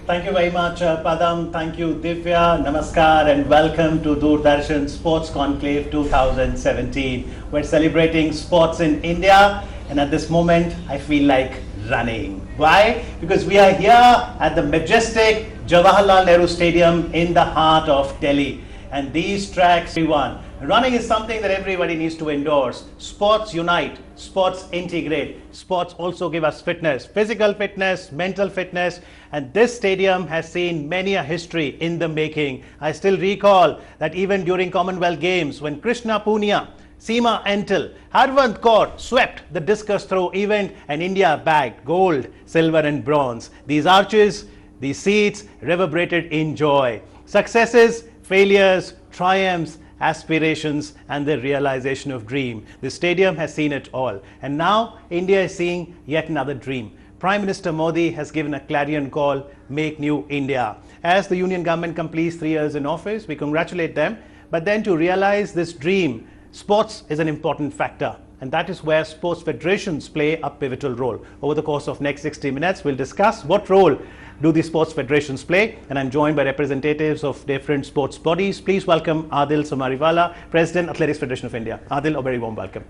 Thank you very much, Padam. Thank you, Divya. Namaskar and welcome to Doordarshan Sports Conclave 2017. We're celebrating sports in India, and at this moment, I feel like running. Why? Because we are here at the majestic Jawaharlal Nehru Stadium in the heart of Delhi. And these tracks, everyone, running is something that everybody needs to endorse. Sports unite, sports integrate, sports also give us fitness, physical fitness, mental fitness, and this stadium has seen many a history in the making. I still recall that even during Commonwealth Games, when Krishna Punia, Seema Entel, Harvand Kaur swept the discus throw event and India bagged gold, silver and bronze. These arches, these seats reverberated in joy. Successes, failures, triumphs, aspirations and the realization of dream. The stadium has seen it all. And now India is seeing yet another dream. Prime Minister Modi has given a clarion call, Make New India. As the Union government completes 3 years in office, we congratulate them. But then to realize this dream, sports is an important factor. And that is where sports federations play a pivotal role. Over the course of next 60 minutes, we'll discuss what role do the sports federations play, and I'm joined by representatives of different sports bodies. Please welcome Adil Somariwala, President, Athletics Federation of India. Adil, a very warm welcome.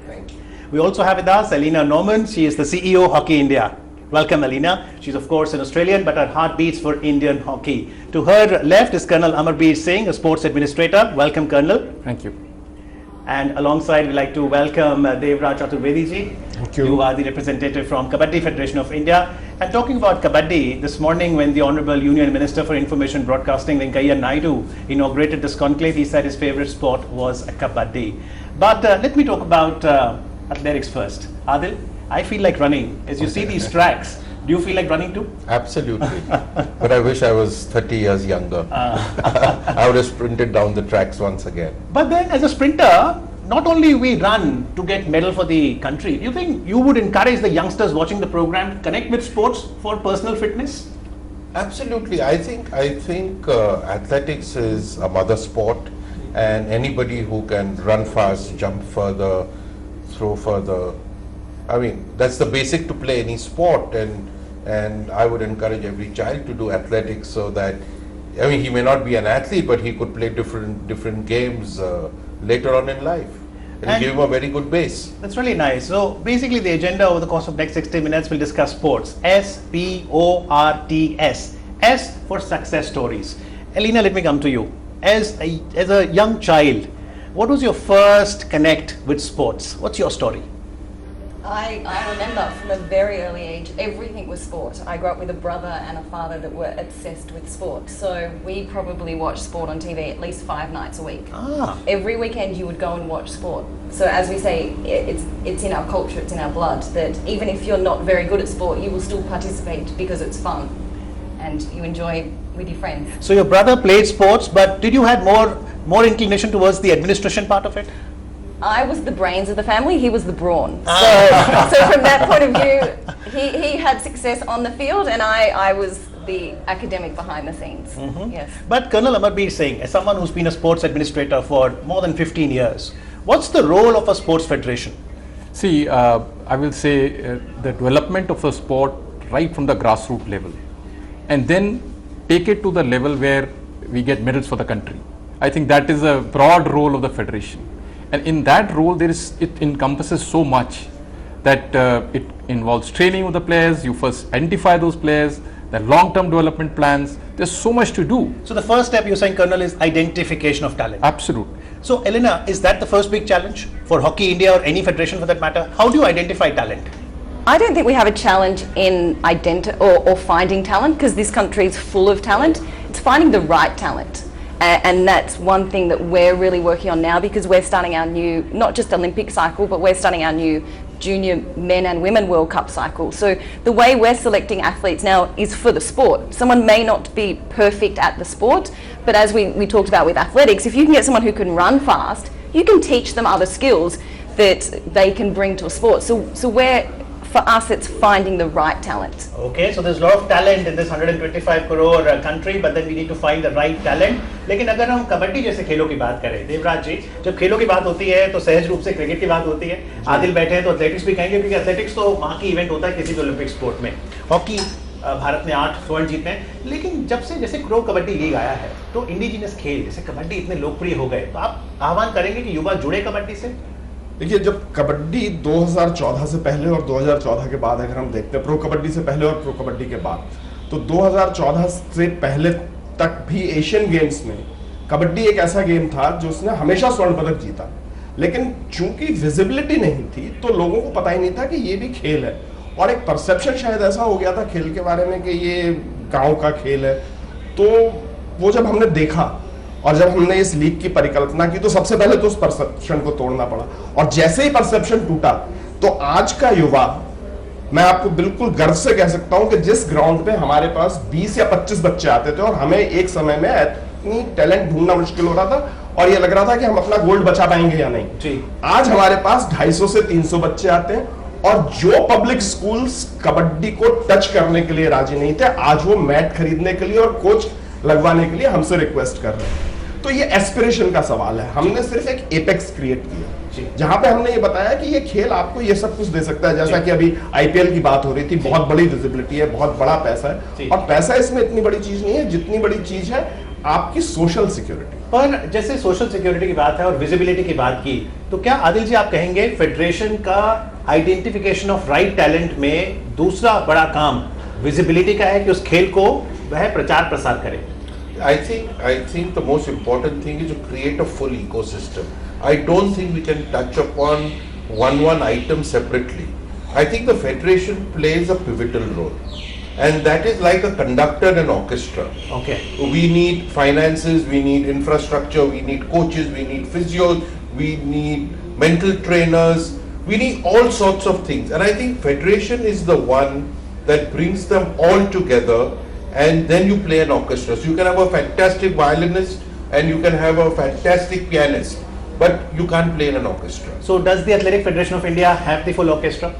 Thank you. We also have with us Alina Norman. She is the CEO, Hockey India. Welcome, Alina. She's of course an Australian, but her heart beats for Indian hockey. To her left is Colonel Amarbir Singh, a sports administrator. Welcome, Colonel. Thank you. And alongside, we'd like to welcome Devraj Chaturvedi ji. Thank you. You are the representative from Kabaddi Federation of India. And talking about Kabaddi, this morning when the Honorable Union Minister for Information Broadcasting, Venkaiah Naidu, inaugurated this conclave, he said his favorite sport was Kabaddi. But let me talk about athletics first. Adil, I feel like running. As you see these tracks, do you feel like running too? Absolutely. But I wish I was 30 years younger. I would have sprinted down the tracks once again. But then as a sprinter, not only we run to get medal for the country, do you think you would encourage the youngsters watching the program to connect with sports for personal fitness? Absolutely. I think athletics is a mother sport, and anybody who can run fast, jump further, throw further, I mean, that's the basic to play any sport, and I would encourage every child to do athletics so that, I mean, he may not be an athlete, but he could play different games later on in life. It'll give him a very good base. That's really nice. So basically the agenda over the course of next 60 minutes will discuss sports. S-P-O-R-T-S. S for success stories. Alina, let me come to you. As a young child, what was your first connect with sports? What's your story? I remember from a very early age, everything was sport. I grew up with a brother and a father that were obsessed with sport. So we probably watched sport on TV at least 5 nights a week. Every weekend you would go and watch sport. So as we say, it's in our culture, it's in our blood, that even if you're not very good at sport, you will still participate because it's fun and you enjoy with your friends. So your brother played sports, but did you have more inclination towards the administration part of it? I was the brains of the family, he was the brawn. So from that point of view, he had success on the field and I was the academic behind the scenes. Yes. But Colonel Amarbir Singh, as someone who's been a sports administrator for more than 15 years, what's the role of a sports federation? See, I will say the development of a sport right from the grassroots level, and then take it to the level where we get medals for the country. I think that is a broad role of the federation. And in that role, it encompasses so much that it involves training of the players. You first identify those players, the long-term development plans. There's so much to do. So the first step you're saying, Colonel, is identification of talent. Absolutely. So Elena, is that the first big challenge for Hockey India or any federation for that matter? How do you identify talent? I don't think we have a challenge in or finding talent, because this country is full of talent. It's finding the right talent. And that's one thing that we're really working on now, because we're starting our new, not just Olympic cycle, but we're starting our new Junior Men and Women World Cup cycle. So the way we're selecting athletes now is for the sport. Someone may not be perfect at the sport, but as we talked about with athletics, if you can get someone who can run fast, you can teach them other skills that they can bring to a sport. So we're, for us, it's finding the right talent. Okay, so there's a lot of talent in this 125 crore country, but then we need to find the right talent. लेकिन अगर हम कबड्डी जैसे खेलों की बात करें, देवराज जी, जब खेलों की बात होती है तो सहज रूप से क्रिकेट की बात होती है. आदिल बैठे हैं तो एथलेटिक्स भी कहेंगे, क्योंकि एथलेटिक्स तो वहाँ की इवेंट होता है किसी भी ओलंपिक स्पोर्ट में. हॉकी भारत ने 8 स्वर्ण जीते हैं, लेकिन जब से जैसे प्रो कबड्डी लीग आया है तो इंडिजिनस खेल जैसे कबड्डी इतने लोकप्रिय हो गए, तो आप आह्वान करेंगे कि युवा जुड़े कबड्डी से? देखिए, जब कबड्डी 2014 से पहले और 2014 के बाद अगर हम देखते हैं, प्रो कबड्डी से पहले और प्रो कबड्डी के बाद, तो 2014 से पहले तक भी एशियन गेम्स में कबड्डी एक ऐसा गेम था जो उसने हमेशा स्वर्ण पदक जीता, लेकिन चूंकि विजिबिलिटी नहीं थी तो लोगों को पता ही नहीं था कि ये भी खेल है, और एक परसेप्शन शायद ऐसा हो गया था खेल के बारे में कि ये गांव का खेल है। तो वो जब हमने देखा और जब हमने इस लीग की परिकल्पना की तो सबसे पहले तो उस परसेप्शन को तोड़ना पड़ा, और जैसे ही परसेप्शन टूटा तो आज का युवा, मैं आपको बिल्कुल गर्व से कह सकता हूं कि जिस ग्राउंड पे हमारे पास 20 या 25 बच्चे आते थे और हमें एक समय में इतनी टैलेंट ढूंढना मुश्किल हो रहा था और ये लग रहा था कि हम अपना गोल्ड बचा पाएंगे या नहीं जी, आज हमारे पास 250 से 300 बच्चे आते हैं, और जो पब्लिक स्कूल्स कबड्डी को टच करने के लिए राजी नहीं थे, आज वो मैट खरीदने के लिए और कोच लगवाने के लिए हमसे रिक्वेस्ट कर रहे हैं। तो ये एस्पिरेशन का सवाल है। हमने सिर्फ एक एपेक्स क्रिएट किया जहां पे हमने ये बताया कि ये खेल आपको ये सब कुछ दे सकता है, जैसा कि अभी आईपीएल की बात हो रही थी, बहुत बड़ी विजिबिलिटी है, बहुत बड़ा पैसा है, और पैसा इसमें इतनी बड़ी चीज नहीं है जितनी बड़ी चीज है आपकी सोशल सिक्योरिटी। पर जैसे सोशल सिक्योरिटी की बात है और विजिबिलिटी की बात की, तो क्या आदिल जी आप कहेंगे फेडरेशन का आइडेंटिफिकेशन ऑफ राइट टैलेंट में दूसरा बड़ा काम विजिबिलिटी का है कि उस खेल को वह प्रचार प्रसार करे? I think the most important thing is to create a full ecosystem. I don't think we can touch upon one item separately. I think the federation plays a pivotal role, and that is like a conductor and orchestra. Okay. We need finances, we need infrastructure, we need coaches, we need physios, we need mental trainers, we need all sorts of things. And I think federation is the one that brings them all together, and then you play an orchestra. So you can have a fantastic violinist and you can have a fantastic pianist, but you can't play in an orchestra. So does the Athletic Federation of India have the full orchestra?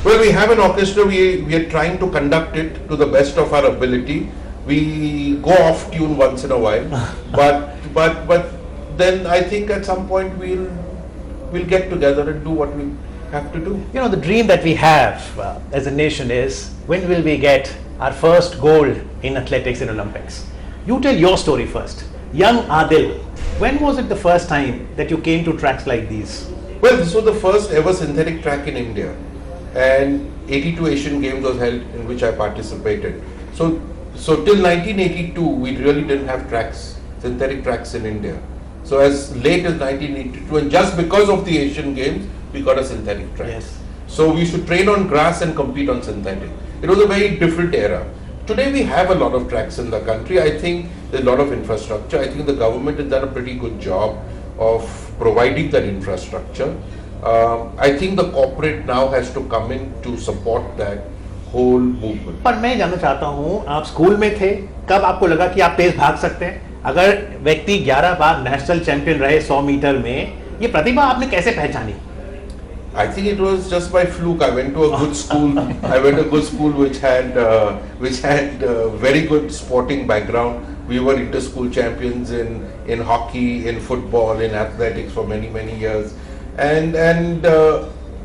Well, we have an orchestra. We are trying to conduct it to the best of our ability. We go off tune once in a while, but then I think at some point we'll get together and do what we have to do. You know, the dream that we have as a nation is, when will we get our first gold in athletics in Olympics? You tell your story first. Young Adil, when was it the first time that you came to tracks like these? Well, this was the first ever synthetic track in India, and 82 Asian Games was held in which I participated. So till 1982 we really didn't have tracks, synthetic tracks in India. So as late as 1982, and just because of the Asian Games, we got a synthetic track. Yes. So we used to train on grass and compete on synthetic. It was a very different era. Today we have a lot of tracks in the country. I think there's a lot of infrastructure. I think the government has done a pretty good job of providing that infrastructure. I think the corporate now has to come in to support that whole movement. पर मैं जानना चाहता हूँ, आप school में थे, कब आपको लगा कि आप तेज भाग सकते हैं? अगर व्यक्ति 11 बार नेशनल चैंपियन रहे 100 मीटर में, ये प्रतिभा आपने कैसे पहचानी? I think it was just by fluke. I went to a good school. I went to a good school which had very good sporting background. We were inter-school champions in hockey, in football, in athletics for many years, and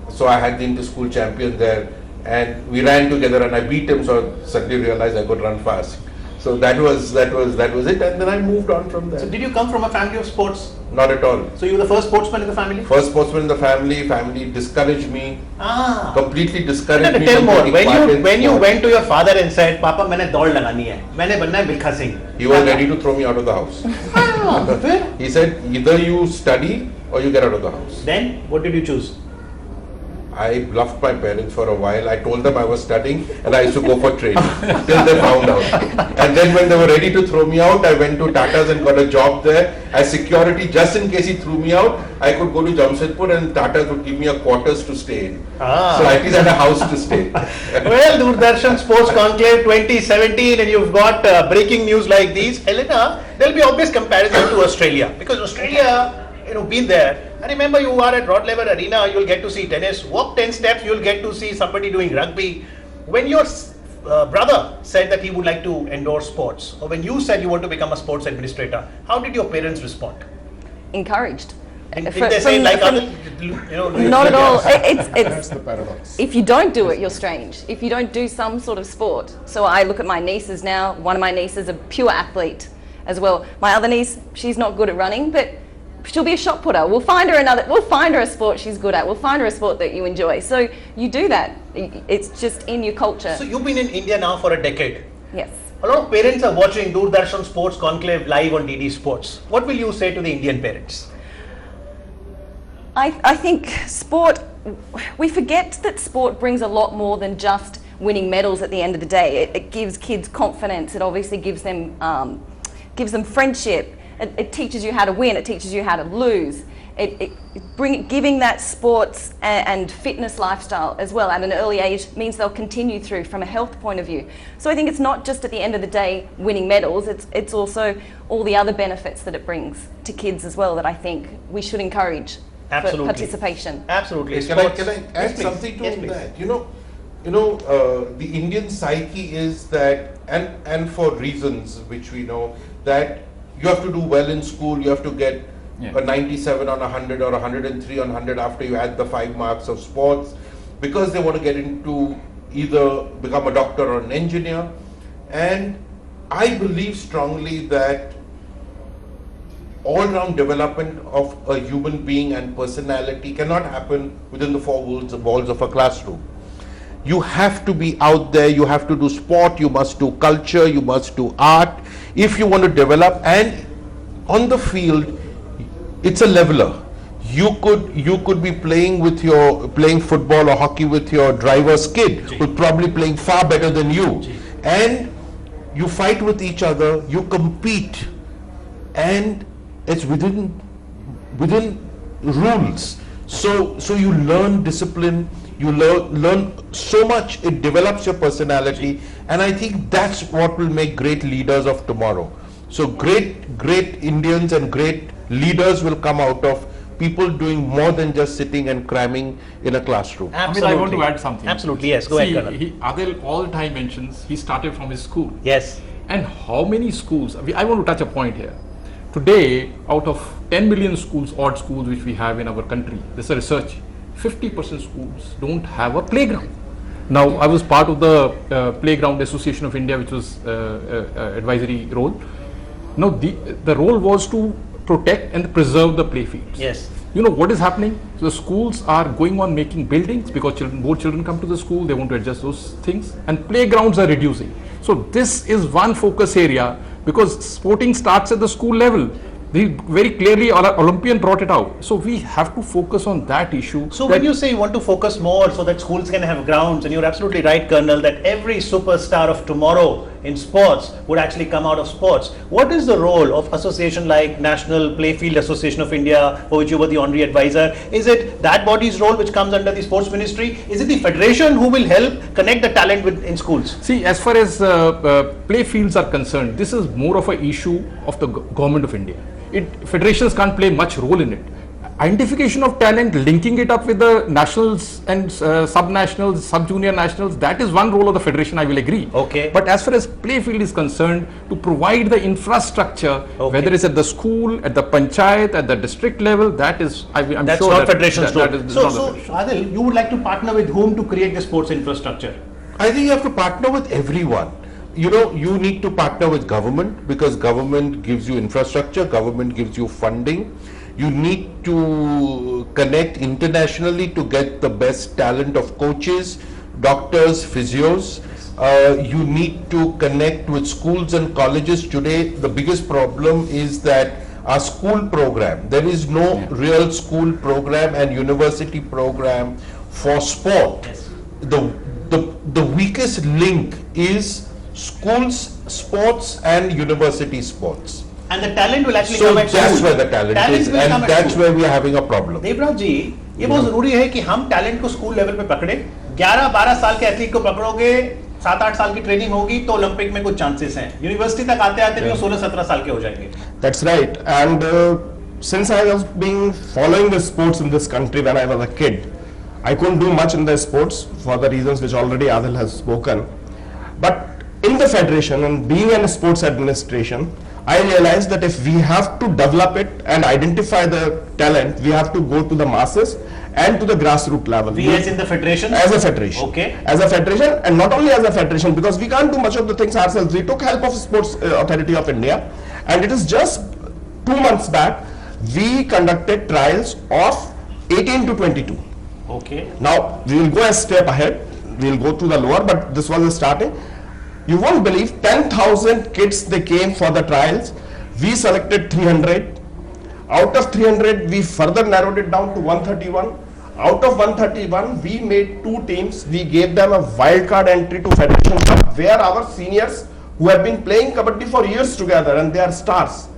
so I had the inter-school champion there, and we ran together, and I beat him. So I suddenly realized I could run fast. So that was it, and then I moved on from there. So did you come from a family of sports? Not at all. So you were the first sportsman in the family? First sportsman in the family. Family discouraged me. Completely discouraged me. Tell from more. taking part in When you sport. went to your father and said, "Papa, मैंने दौड़ लगानी है, मैंने बनना है Milkha Singh." He was ready to throw me out of the house. फिर? He said, either you study or you get out of the house. Then what did you choose? I bluffed my parents for a while. I told them I was studying and I used to go for training till they found out. And then when they were ready to throw me out, I went to Tata's and got a job there as security. Just in case he threw me out, I could go to Jamshedpur and Tata's would give me a quarters to stay in. So at least I had a house to stay. Well, Doordarshan Sports Conclave 2017, and you've got breaking news like these. Helena, there'll be obvious comparison to Australia, because Australia, been there. I remember you are at Rod Laver Arena, you'll get to see tennis. Walk 10 steps, you'll get to see somebody doing rugby. When your brother said that he would like to endorse sports, or when you said you want to become a sports administrator, how did your parents respond? Encouraged. Did they say like other, not at all. It's That's the paradox. if you don't do it, you're strange. If you don't do some sort of sport. So I look at my nieces now. One of my nieces is a pure athlete as well. My other niece, she's not good at running, but she'll be a shot putter. We'll find her a sport she's good at. We'll find her a sport that you enjoy. So you do that. It's just in your culture. So you've been in India now for a decade. Yes. A lot of parents are watching Doordarshan Sports Conclave live on DD Sports. What will you say to the Indian parents? I think sport, we forget that sport brings a lot more than just winning medals at the end of the day. It gives kids confidence. It obviously gives them friendship. It teaches you how to win. It teaches you how to lose. Giving that sports and fitness lifestyle as well at an early age means they'll continue through from a health point of view. So I think it's not just at the end of the day winning medals, it's also all the other benefits that it brings to kids as well that I think we should encourage for participation. Absolutely. Can I Yes, add please. something to Yes, please. that? The Indian psyche is that, and for reasons which we know, that you have to do well in school, you have to get a 97 on 100 or 103 on 100 after you add the 5 marks of sports, because they want to get into either become a doctor or an engineer. And I believe strongly that all-round development of a human being and personality cannot happen within the 4 walls of a classroom. You have to be out there, you have to do sport, you must do culture, you must do art if you want to develop. And on the field, it's a leveler. You could be playing football or hockey with your driver's kid, who's probably playing far better than you. And you fight with each other, you compete, and it's within rules. So you learn discipline, you learn so much, it develops your personality, and I think that's what will make great leaders of tomorrow. So great Indians and great leaders will come out of people doing more than just sitting and cramming in a classroom. Absolutely. I want to add something. Absolutely, yes. Go ahead, Colonel. Adil all the time mentions he started from his school. Yes. And how many schools, I want to touch a point here. Today, out of 10 million schools, odd schools which we have in our country, there's a research, 50% schools don't have a playground. Now, I was part of the Playground Association of India, which was advisory role. Now, the role was to protect and preserve the play fields. Yes. You know what is happening? So the schools are going on making buildings because more children come to the school, they want to adjust those things, and playgrounds are reducing. So this is one focus area, because sporting starts at the school level. Very clearly Olympian brought it out. So we have to focus on that issue. So when you say you want to focus more so that schools can have grounds, and you're absolutely right, Colonel, that every superstar of tomorrow in sports would actually come out of sports. What is the role of association like National Playfield Association of India, for which you were the honorary advisor? Is it that body's role which comes under the sports ministry? Is it the federation who will help connect the talent in schools? See, as far as play fields are concerned, this is more of an issue of the government of India. Federations can't play much role in it. Identification of talent, linking it up with the nationals and sub-nationals, sub-junior nationals, that is one role of the federation, I will agree. Okay. But as far as play field is concerned, to provide the infrastructure, whether it's at the school, at the panchayat, at the district level, that is, I'm That's sure not that, federation's that role. is So, not the federation. Adil, you would like to partner with whom to create the sports infrastructure? I think you have to partner with everyone. You need to partner with government, because government gives you infrastructure, government gives you funding. You need to connect internationally to get the best talent of coaches, doctors, physios. You need to connect with schools and colleges. Today, the biggest problem is that our school program, there is no real school program and university program for sport. Yes. The weakest link is schools sports and university sports. And the talent will actually So come at school. that's where the talent is, will come and at that's school. where we are having a problem. Devraj जी, ये बहुत जरूरी है कि हम talent को school level पे पकड़े। 11-12 साल के एथलीट को पकड़ोगे, 7-8 साल की ट्रेनिंग होगी तो ओलंपिक में कुछ चांसेस हैं। यूनिवर्सिटी तक आते आते भी वो 16-17 साल के हो जाएंगे। That's right. And since I was following the sports in this country when I was a kid, I couldn't do much in the sports for the reasons which already Adil has spoken. But in the federation and being in sports administration, I realized that if we have to develop it and identify the talent, we have to go to the masses and to the grassroots level. We as in the federation? As a federation. Okay. As a federation, and not only as a federation, because we can't do much of the things ourselves. We took help of Sports Authority of India, and it is just 2 months back, we conducted trials of 18 to 22. Okay. Now, we will go a step ahead. We will go to the lower, but this was the starting. You won't believe 10,000 kids, they came for the trials. We selected 300. Out of 300, we further narrowed it down to 131. Out of 131, we made 2 teams. We gave them a wildcard entry to Federation Cup, where our seniors who have been playing kabaddi for years together, and they are stars.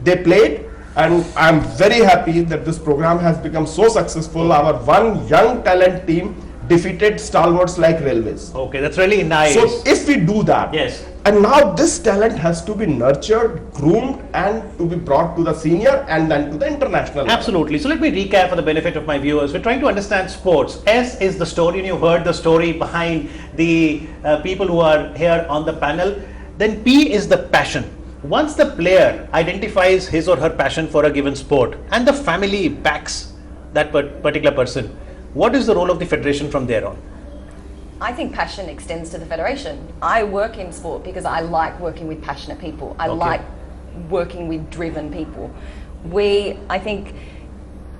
They played, and I'm very happy that this program has become so successful. Our one young talent team defeated stalwarts like Railways. Okay, that's really nice. So if we do that, Yes. and now this talent has to be nurtured, groomed, and to be brought to the senior and then to the international level. Absolutely. So let me recap for the benefit of my viewers. We're trying to understand sports. S is the story, and you heard the story behind the people who are here on the panel. Then P is the passion. Once the player identifies his or her passion for a given sport and the family backs that particular person, what is the role of the federation from there on? I think passion extends to the federation. I work in sport because I like working with passionate people. I like working with driven people. I think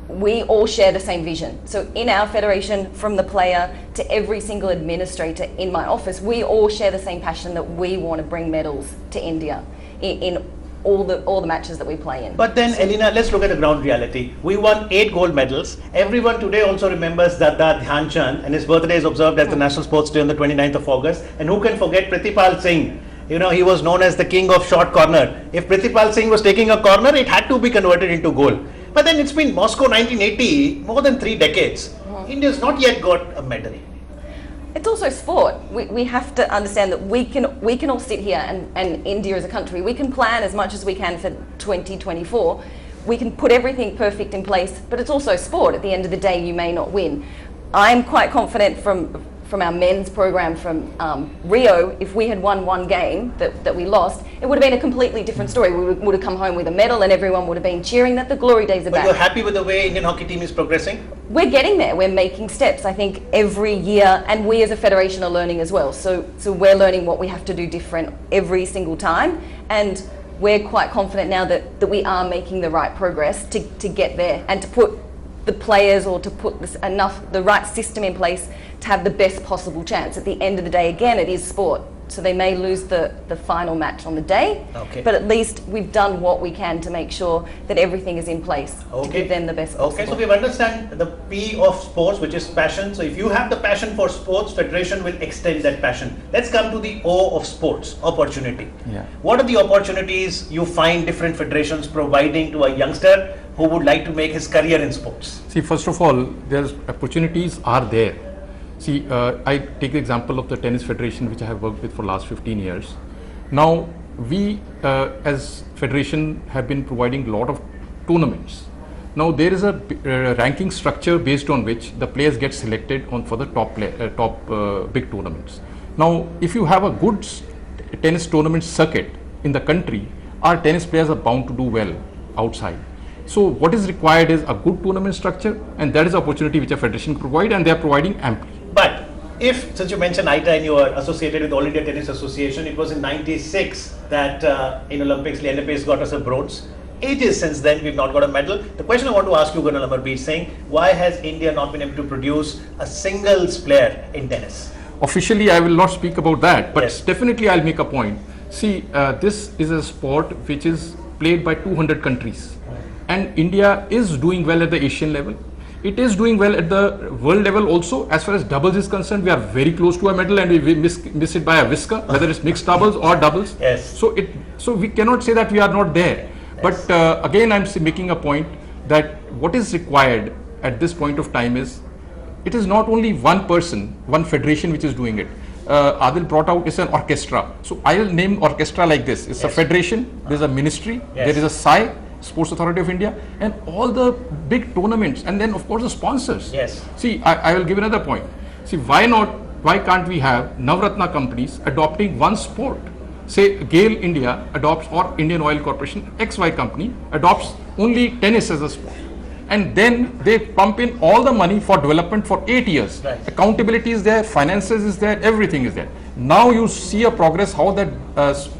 we all share the same vision. So in our federation, from the player to every single administrator in my office, we all share the same passion that we want to bring medals to India in all the matches that we play in. But then, Elena, let's look at the ground reality. We won 8 gold medals. Everyone today also remembers Dada Dhyan Chand, and his birthday is observed as the National Sports Day on the 29th of August. And who can forget Pritipal Singh? You know, he was known as the king of short corner. If Pritipal Singh was taking a corner, it had to be converted into goal. But then it's been Moscow 1980, more than 3 decades. India's not yet got a medal. It's also sport. We have to understand that we can all sit here and India as a country, we can plan as much as we can for 2024. We can put everything perfect in place, but it's also sport. At the end of the day, you may not win. I'm quite confident from our men's program from Rio, if we had won 1 game that we lost, it would have been a completely different story. We would have come home with a medal and everyone would have been cheering that the glory days are But back. you're happy with the way Indian hockey team is progressing? We're getting there. We're making steps. I think every year, and we as a federation are learning as well. So we're learning what we have to do different every single time, and we're quite confident now that we are making the right progress to get there and to put the players or to put the right system in place to have the best possible chance. At the end of the day, again, it is sport. So they may lose the final match on the day, but at least we've done what we can to make sure that everything is in place to give them the best possible. Okay, so we understand the P of sports, which is passion. So if you have the passion for sports, federation will extend that passion. Let's come to the O of sports, opportunity. Yeah. What are the opportunities you find different federations providing to a youngster who would like to make his career in sports? See, first of all, there's opportunities are there. See, I take the example of the Tennis Federation, which I have worked with for last 15 years. Now, we as Federation have been providing a lot of tournaments. Now, there is a ranking structure based on which the players get selected for the top big tournaments. Now, if you have a good tennis tournament circuit in the country, our tennis players are bound to do well outside. So what is required is a good tournament structure, and that is the opportunity which a federation provide, and they are providing amply. But if, since you mentioned ITA and you are associated with All India Tennis Association, it was in '96 that in Olympics, LNPS got us a bronze. Ages since then, we've not got a medal. The question I want to ask you, Gunal Amarbeer, is saying, why has India not been able to produce a singles player in tennis? Officially, I will not speak about that, but Yes. definitely I'll make a point. See, this is a sport which is played by 200 countries, and India is doing well at the Asian level. It is doing well at the world level also. As far as doubles is concerned, we are very close to a medal, and we miss it by a whisker, whether it's mixed doubles or doubles. Yes. So we cannot say that we are not there. But again, I'm making a point that what is required at this point of time is, it is not only one person, one federation which is doing it. Adil brought out is an orchestra. So I'll name orchestra like this. It's a federation, there's a ministry, there is a SAI, Sports Authority of India, and all the big tournaments, and then of course the sponsors. Yes. See, I will give another point. See, why can't we have Navratna companies adopting one sport? say GAIL India adopts or Indian Oil Corporation XY company adopts only tennis as a sport, and then they pump in all the money for development for 8 years. Right. Accountability is there, finances is there, everything is there. Now you see a progress how that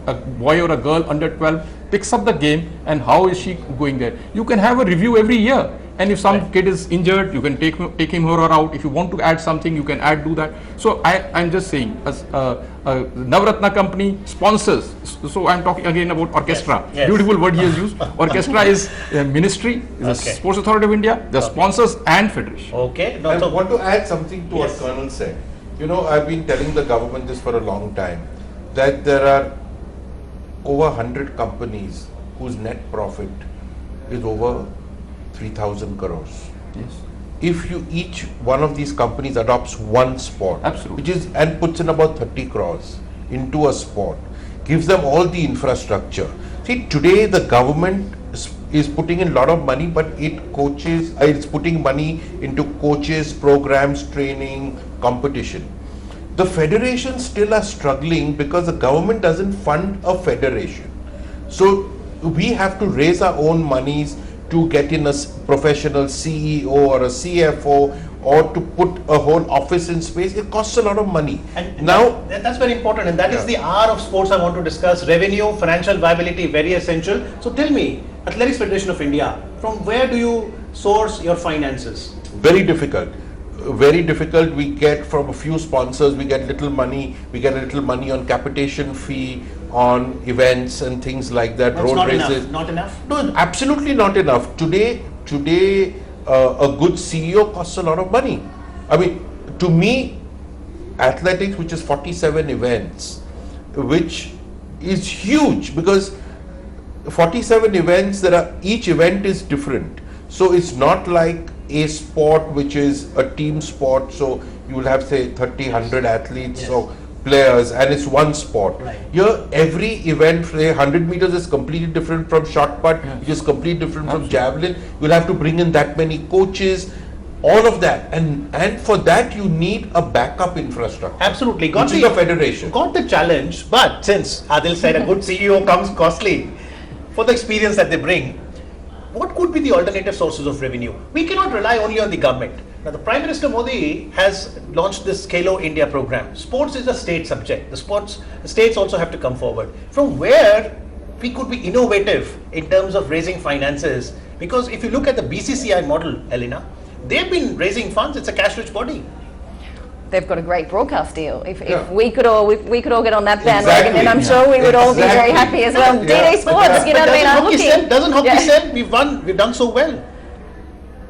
a boy or a girl under 12 picks up the game and how is she going there. You can have a review every year, and if some kid is injured, you can take him or her out. If you want to add something, you can do that. So I'm just saying, as Navratna company sponsors. So I'm talking again about orchestra. Yes, yes. Beautiful word he has used. Orchestra is a ministry, is a Okay. Sports Authority of India, the sponsors and federation. Okay. I want to add something to Yes. what Colonel said. You know, I've been telling the government this for a long time, that there are over 100 companies whose net profit is over 3,000 crores. Yes. If you each one of these companies adopts one sport, Absolutely. which is and puts in about 30 crores into a sport, gives them all the infrastructure. See, today the government is putting in a lot of money, but it's putting money into coaches, programs, training, competition. The federations still are struggling because the government doesn't fund a federation. So we have to raise our own monies to get in a professional CEO or a CFO, or to put a whole office in space. It costs a lot of money. And Now, that's very important, and that is the R of sports I want to discuss. Revenue, financial viability, very essential. So tell me, Athletics Federation of India, from where do you source your finances? very difficult. Very difficult. We get from a few sponsors, we get little money. We get a little money on capitation fee, on events and things like that, That's road not races. enough. Not enough. No, absolutely not enough. Today, a good CEO costs a lot of money. I mean, to me, athletics, which is 47 events, which is huge, because 47 events, each event is different. So it's not like a sport which is a team sport. So you will have, say, 30, 100 athletes Yes. or players, and it's one sport. Right. Here, every event, say 100 meters is completely different from shot put, which is completely different from javelin. You'll have to bring in that many coaches, all of that, and for that you need a backup infrastructure. Absolutely. Which is a federation. Got the challenge, but since Adil said a good CEO comes costly, for the experience that they bring, what could be the alternative sources of revenue? We cannot rely only on the government. Now, the Prime Minister Modi has launched this Khelo India program. Sports is a state subject. The states also have to come forward. From where we could be innovative in terms of raising finances? Because if you look at the BCCI model, Elena, they've been raising funds. It's a cash-rich body. They've got a great broadcast deal. If Yeah. we could all get on that bandwagon, Exactly. and I'm sure we would all be very happy as well. Yeah. DD Sports, you know what I mean? I'm looking. Doesn't hockey Yeah. sell? We've done so well.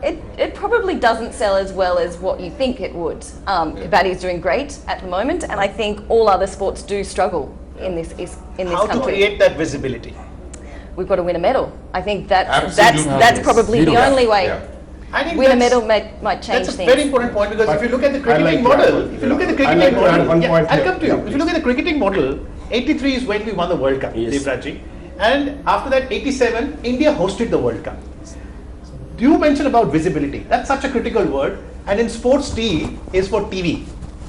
It probably doesn't sell as well as what you think it would. Kabaddi is doing great at the moment, and I think all other sports do struggle in this How to country. create that visibility? We've got to win a medal. I think that's Absolutely. that's Yes. probably the Zero. only way. Yeah. I think Win a that's- medal might change That's a things. very important point, because if you look at the I'd cricketing like to model, add- if you look at the I'd cricketing like to add model, one yeah, point I'll here. come to you. Yeah, If you look at the cricketing model, 83 is when we won the World Cup, Yes. Devraj, and after that 87, India hosted the World Cup. You mentioned about visibility. That's such a critical word. And in sports, T is for TV.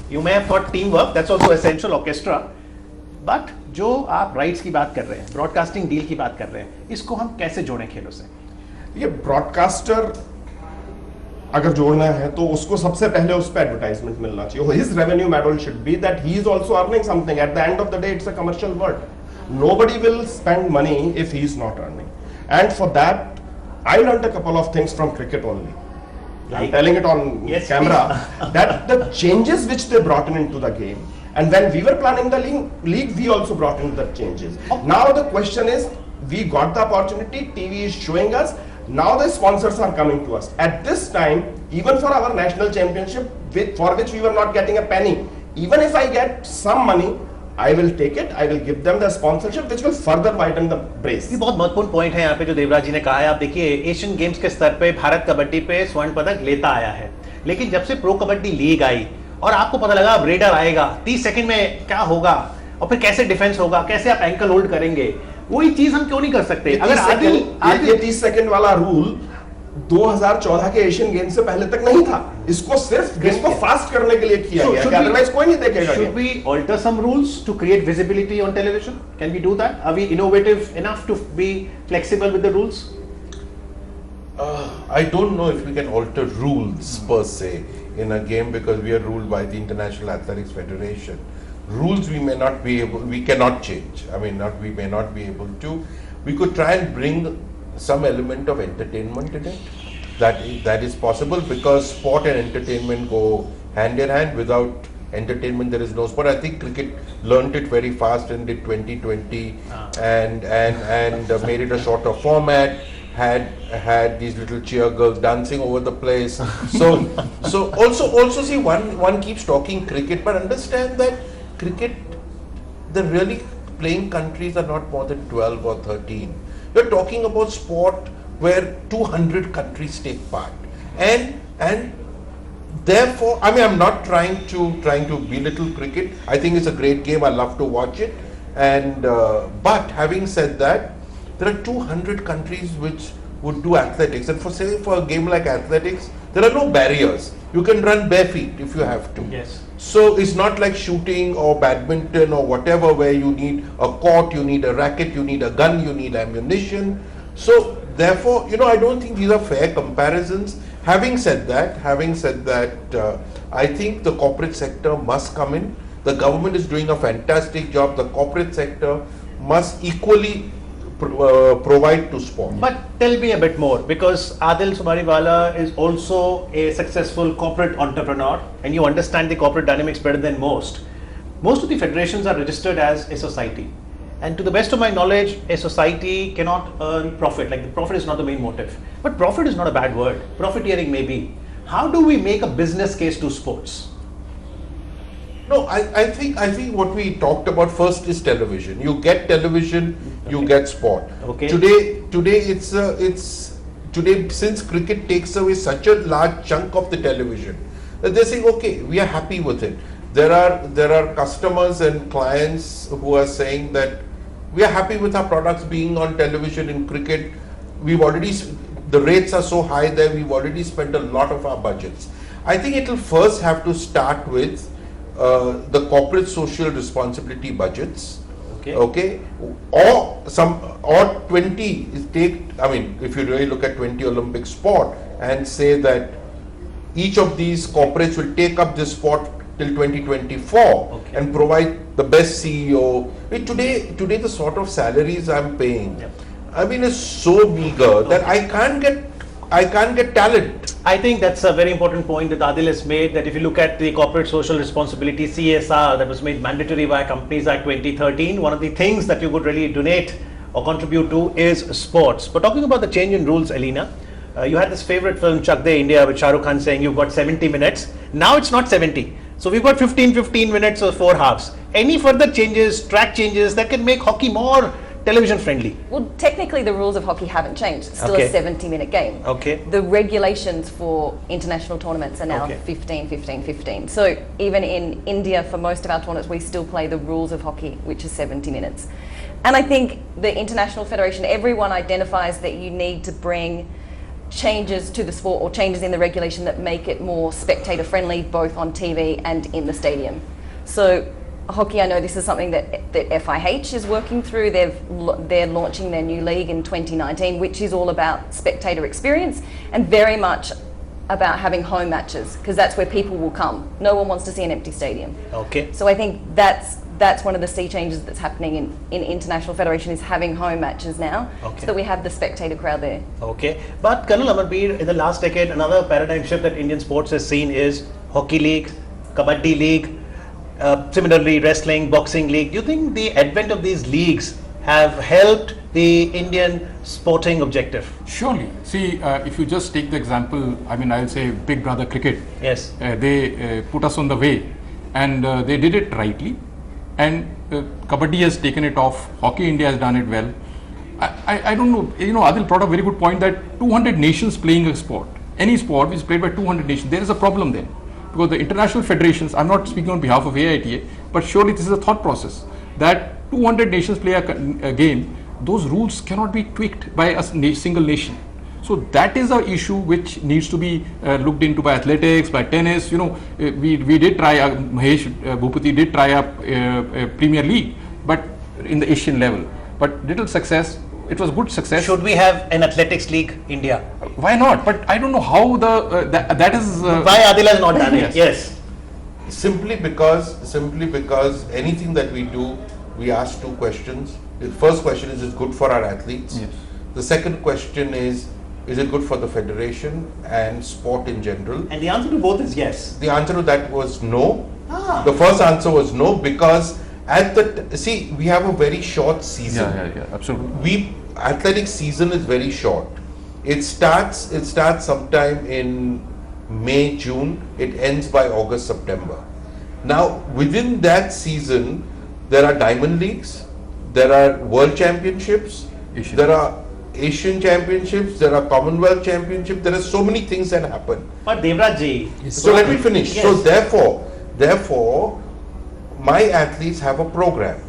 You may have thought teamwork, that's also essential, orchestra. But जो आप rights की बात कर रहे हैं, broadcasting deal की बात कर रहे हैं, इसको हम कैसे जोड़ें खेलों से? ये ब्रॉडकास्टर अगर जोड़ना है तो उसको सबसे पहले उस पर एडवर्टाइजमेंट मिलना चाहिए. His revenue model should be that he is also earning something. At the end of the day, it's a commercial world. Nobody will spend money if he is not earning. And for that, I learned a couple of things from cricket only. I'm telling it on Yes, camera that the changes which they brought into the game, and when we were planning the league, we also brought in the changes. Now the question is, we got the opportunity, TV is showing us, now the sponsors are coming to us. At this time, even for our national championship, for which we were not getting a penny, even if I get some money, I will take it, I will give them the sponsorship, which will further widen the brace. ये बहुत महत्वपूर्ण point है यहाँ पे जो देवराज जी ने कहा है. आप देखिए, एशियन गेम्स के स्तर पे भारत कबड्डी पे स्वर्ण पदक लेता आया है, लेकिन जब से प्रो कबड्डी लीग आई और आपको पता लगा अब रेडर आएगा, 30 सेकंड में क्या होगा और फिर कैसे डिफेंस होगा, कैसे आप एंकल होल्ड करेंगे, वही चीज हम क्यों नहीं कर सकते? अगर ये 30 सेकंड वाला रूल 2014 के एशियन गेम्स से पहले तक नहीं था। इसको सिर्फ गेम को फास्ट करने के लिए किया गया है, अदरवाइज कोई नहीं देखेगा। Should we alter some rules to create visibility on television? Can we do that? Are we innovative enough to be flexible with the rules? I don't know if we can alter rules per se in a game because we are ruled by the International Athletics Federation. Rules we may not be able, we cannot change. I mean, we may not be able to. We could try and bring some element of entertainment in it. That is possible because sport and entertainment go hand in hand. Without entertainment, there is no sport. I think cricket learnt it very fast and did 2020 and made it a shorter format. Had these little cheer girls dancing over the place. So also see one keeps talking cricket, but understand that cricket, the really playing countries are not more than 12 or 13. You're talking about sport where 200 countries take part, and therefore, I mean, I'm not trying to belittle cricket. I think it's a great game. I love to watch it, and but having said that, there are 200 countries which would do athletics, and for a game like athletics, there are no barriers. You can run bare feet if you have to. Yes. So it's not like shooting or badminton or whatever where you need a court, you need a racket, you need a gun, you need ammunition. So therefore, I don't think these are fair comparisons. Having said that, I think the corporate sector must come in. The government is doing a fantastic job. The corporate sector must equally provide to sport. But tell me a bit more, because Adil Sumariwala is also a successful corporate entrepreneur and you understand the corporate dynamics better than most. Most of the federations are registered as a society, and to the best of my knowledge, a society cannot earn profit. Like, the profit is not the main motive, but profit is not a bad word. Profiteering may be. How do we make a business case to sports? No, I think what we talked about first is television. You get television, you get sport. Okay. Today today since cricket takes away such a large chunk of the television, that they're saying, okay, we are happy with it. There are customers and clients who are saying that we are happy with our products being on television. In cricket, the rates are so high there, we've already spent a lot of our budgets. I think it will first have to start with the corporate social responsibility budgets, okay, or 20 if you really look at 20 Olympic sport and say that each of these corporates will take up this sport till 2024 and provide the best CEO. Today the sort of salaries I'm paying, I mean, is so meager that I can't get talent. I think that's a very important point that Adil has made, that if you look at the corporate social responsibility, CSR, that was made mandatory by Companies Act 2013, one of the things that you could really donate or contribute to is sports. But talking about the change in rules, Alina, you had this favorite film, Chak De India, with Shah Rukh Khan saying you've got 70 minutes. Now it's not 70. So we've got 15 minutes or 4 halves. Any further changes, track changes that can make hockey more television friendly? Well, technically the rules of hockey haven't changed. It's still a 70-minute game. Okay. The regulations for international tournaments are now 15. So even in India, for most of our tournaments, we still play the rules of hockey, which is 70 minutes. And I think the International Federation, everyone identifies that you need to bring changes to the sport or changes in the regulation that make it more spectator friendly, both on TV and in the stadium. So hockey, I know this is something that FIH is working through. They're launching their new league in 2019, which is all about spectator experience and very much about having home matches, because that's where people will come. No one wants to see an empty stadium. Okay. So I think that's one of the sea changes that's happening in International Federation, is having home matches now, so that we have the spectator crowd there. Okay. But Colonel Amarveer, in the last decade, another paradigm shift that Indian sports has seen is Hockey League, Kabaddi League, similarly wrestling, boxing league. Do you think the advent of these leagues have helped the Indian sporting objective? Surely. See, if you just take the example, I mean, I'll say Big Brother Cricket. Yes. They put us on the way, and they did it rightly. And Kabaddi has taken it off. Hockey India has done it well. I don't know. Adil brought a very good point that 200 nations playing a sport, any sport which is played by 200 nations, there is a problem then. Because the international federations, I'm not speaking on behalf of AITA, but surely this is a thought process that 200 nations play a game. Those rules cannot be tweaked by a single nation. So that is a issue which needs to be looked into by athletics, by tennis. We did try, Mahesh Bhupati did try a Premier League, but in the Asian level, but little success. It was good success. Should we have an athletics league, India? Why not? But I don't know how that is. Why Adil has not done it? Yes. Simply because anything that we do, we ask two questions. The first question is it good for our athletes? Yes. The second question is it good for the federation and sport in general? And the answer to both is yes. The answer to that was no. Ah. The first answer was no, because we have a very short season. Yeah, absolutely. Athletics season is very short. It starts sometime in May, June. It ends by August, September. Now, within that season, there are diamond leagues, there are world championships, there are Asian championships, there are Commonwealth championships. There are so many things that happen. But Devraj ji. So let me finish. Yes. So therefore, my athletes have a program.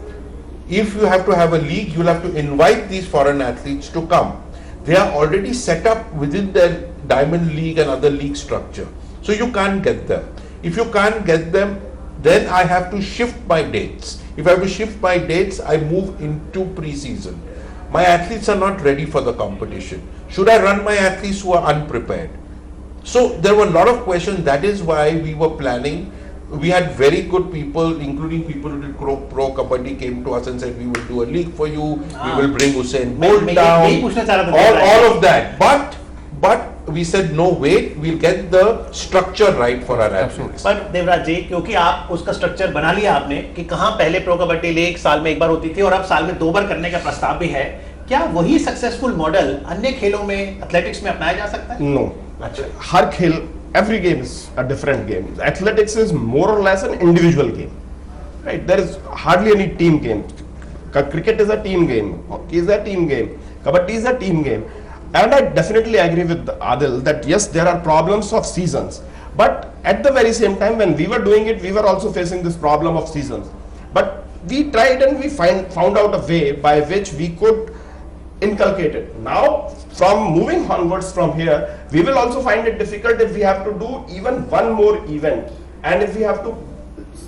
If you have to have a league, you'll have to invite these foreign athletes to come. They are already set up within their Diamond League and other league structure. So you can't get them. If you can't get them, then I have to shift my dates. If I have to shift my dates, I move into pre-season. My athletes are not ready for the competition. Should I run my athletes who are unprepared? So there were a lot of questions. That is why we were planning. We had very good people, including people who did pro kabaddi, came to us and said, we will do a league for you, we will bring Usain Bolt down, all of that. But we said, no, wait, we'll get the structure right for our athletes. पर देवराज जी, क्योंकि आप उसका structure बना लिया आपने कि कहाँ पहले प्रो कबड्डी लीग साल में एक बार होती थी और अब साल में 2 बार करने का प्रस्ताव भी है, क्या वही सक्सेसफुल मॉडल अन्य खेलों में एथलेटिक्स में अपनाया जा सकता है? No. हर खेल, every game is a different game. Athletics is more or less an individual game, right? There is hardly any team game. Cricket is a team game. Hockey is a team game. Kabaddi is a team game. And I definitely agree with Adil that yes, there are problems of seasons. But at the very same time, when we were doing it, we were also facing this problem of seasons. But we tried and we found out a way by which we could inculcate it. Now, from moving onwards from here, we will also find it difficult if we have to do even one more event. And if we have to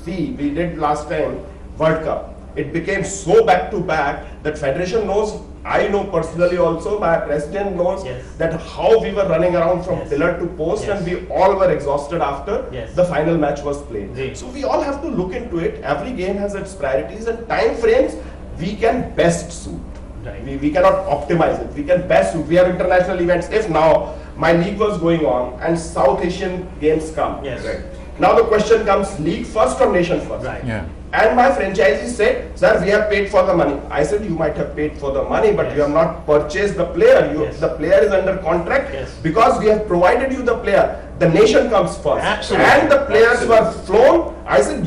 see, we did last time World Cup. It became so back to back that Federation knows, I know personally also, my president knows that how we were running around from pillar to post and we all were exhausted after the final match was played. So we all have to look into it. Every game has its priorities and time frames we can best suit. Right. We cannot optimize it. We can best suit. We have international events. If now my league was going on and South Asian games come. Right. Now the question comes, league first or nation first? Right. Yeah. And my franchisee said, sir, we have paid for the money. I said, you might have paid for the money, but you have not purchased the player. The player is under contract because we have provided you the player. The nation comes first. Absolutely. And the players were flown. I said,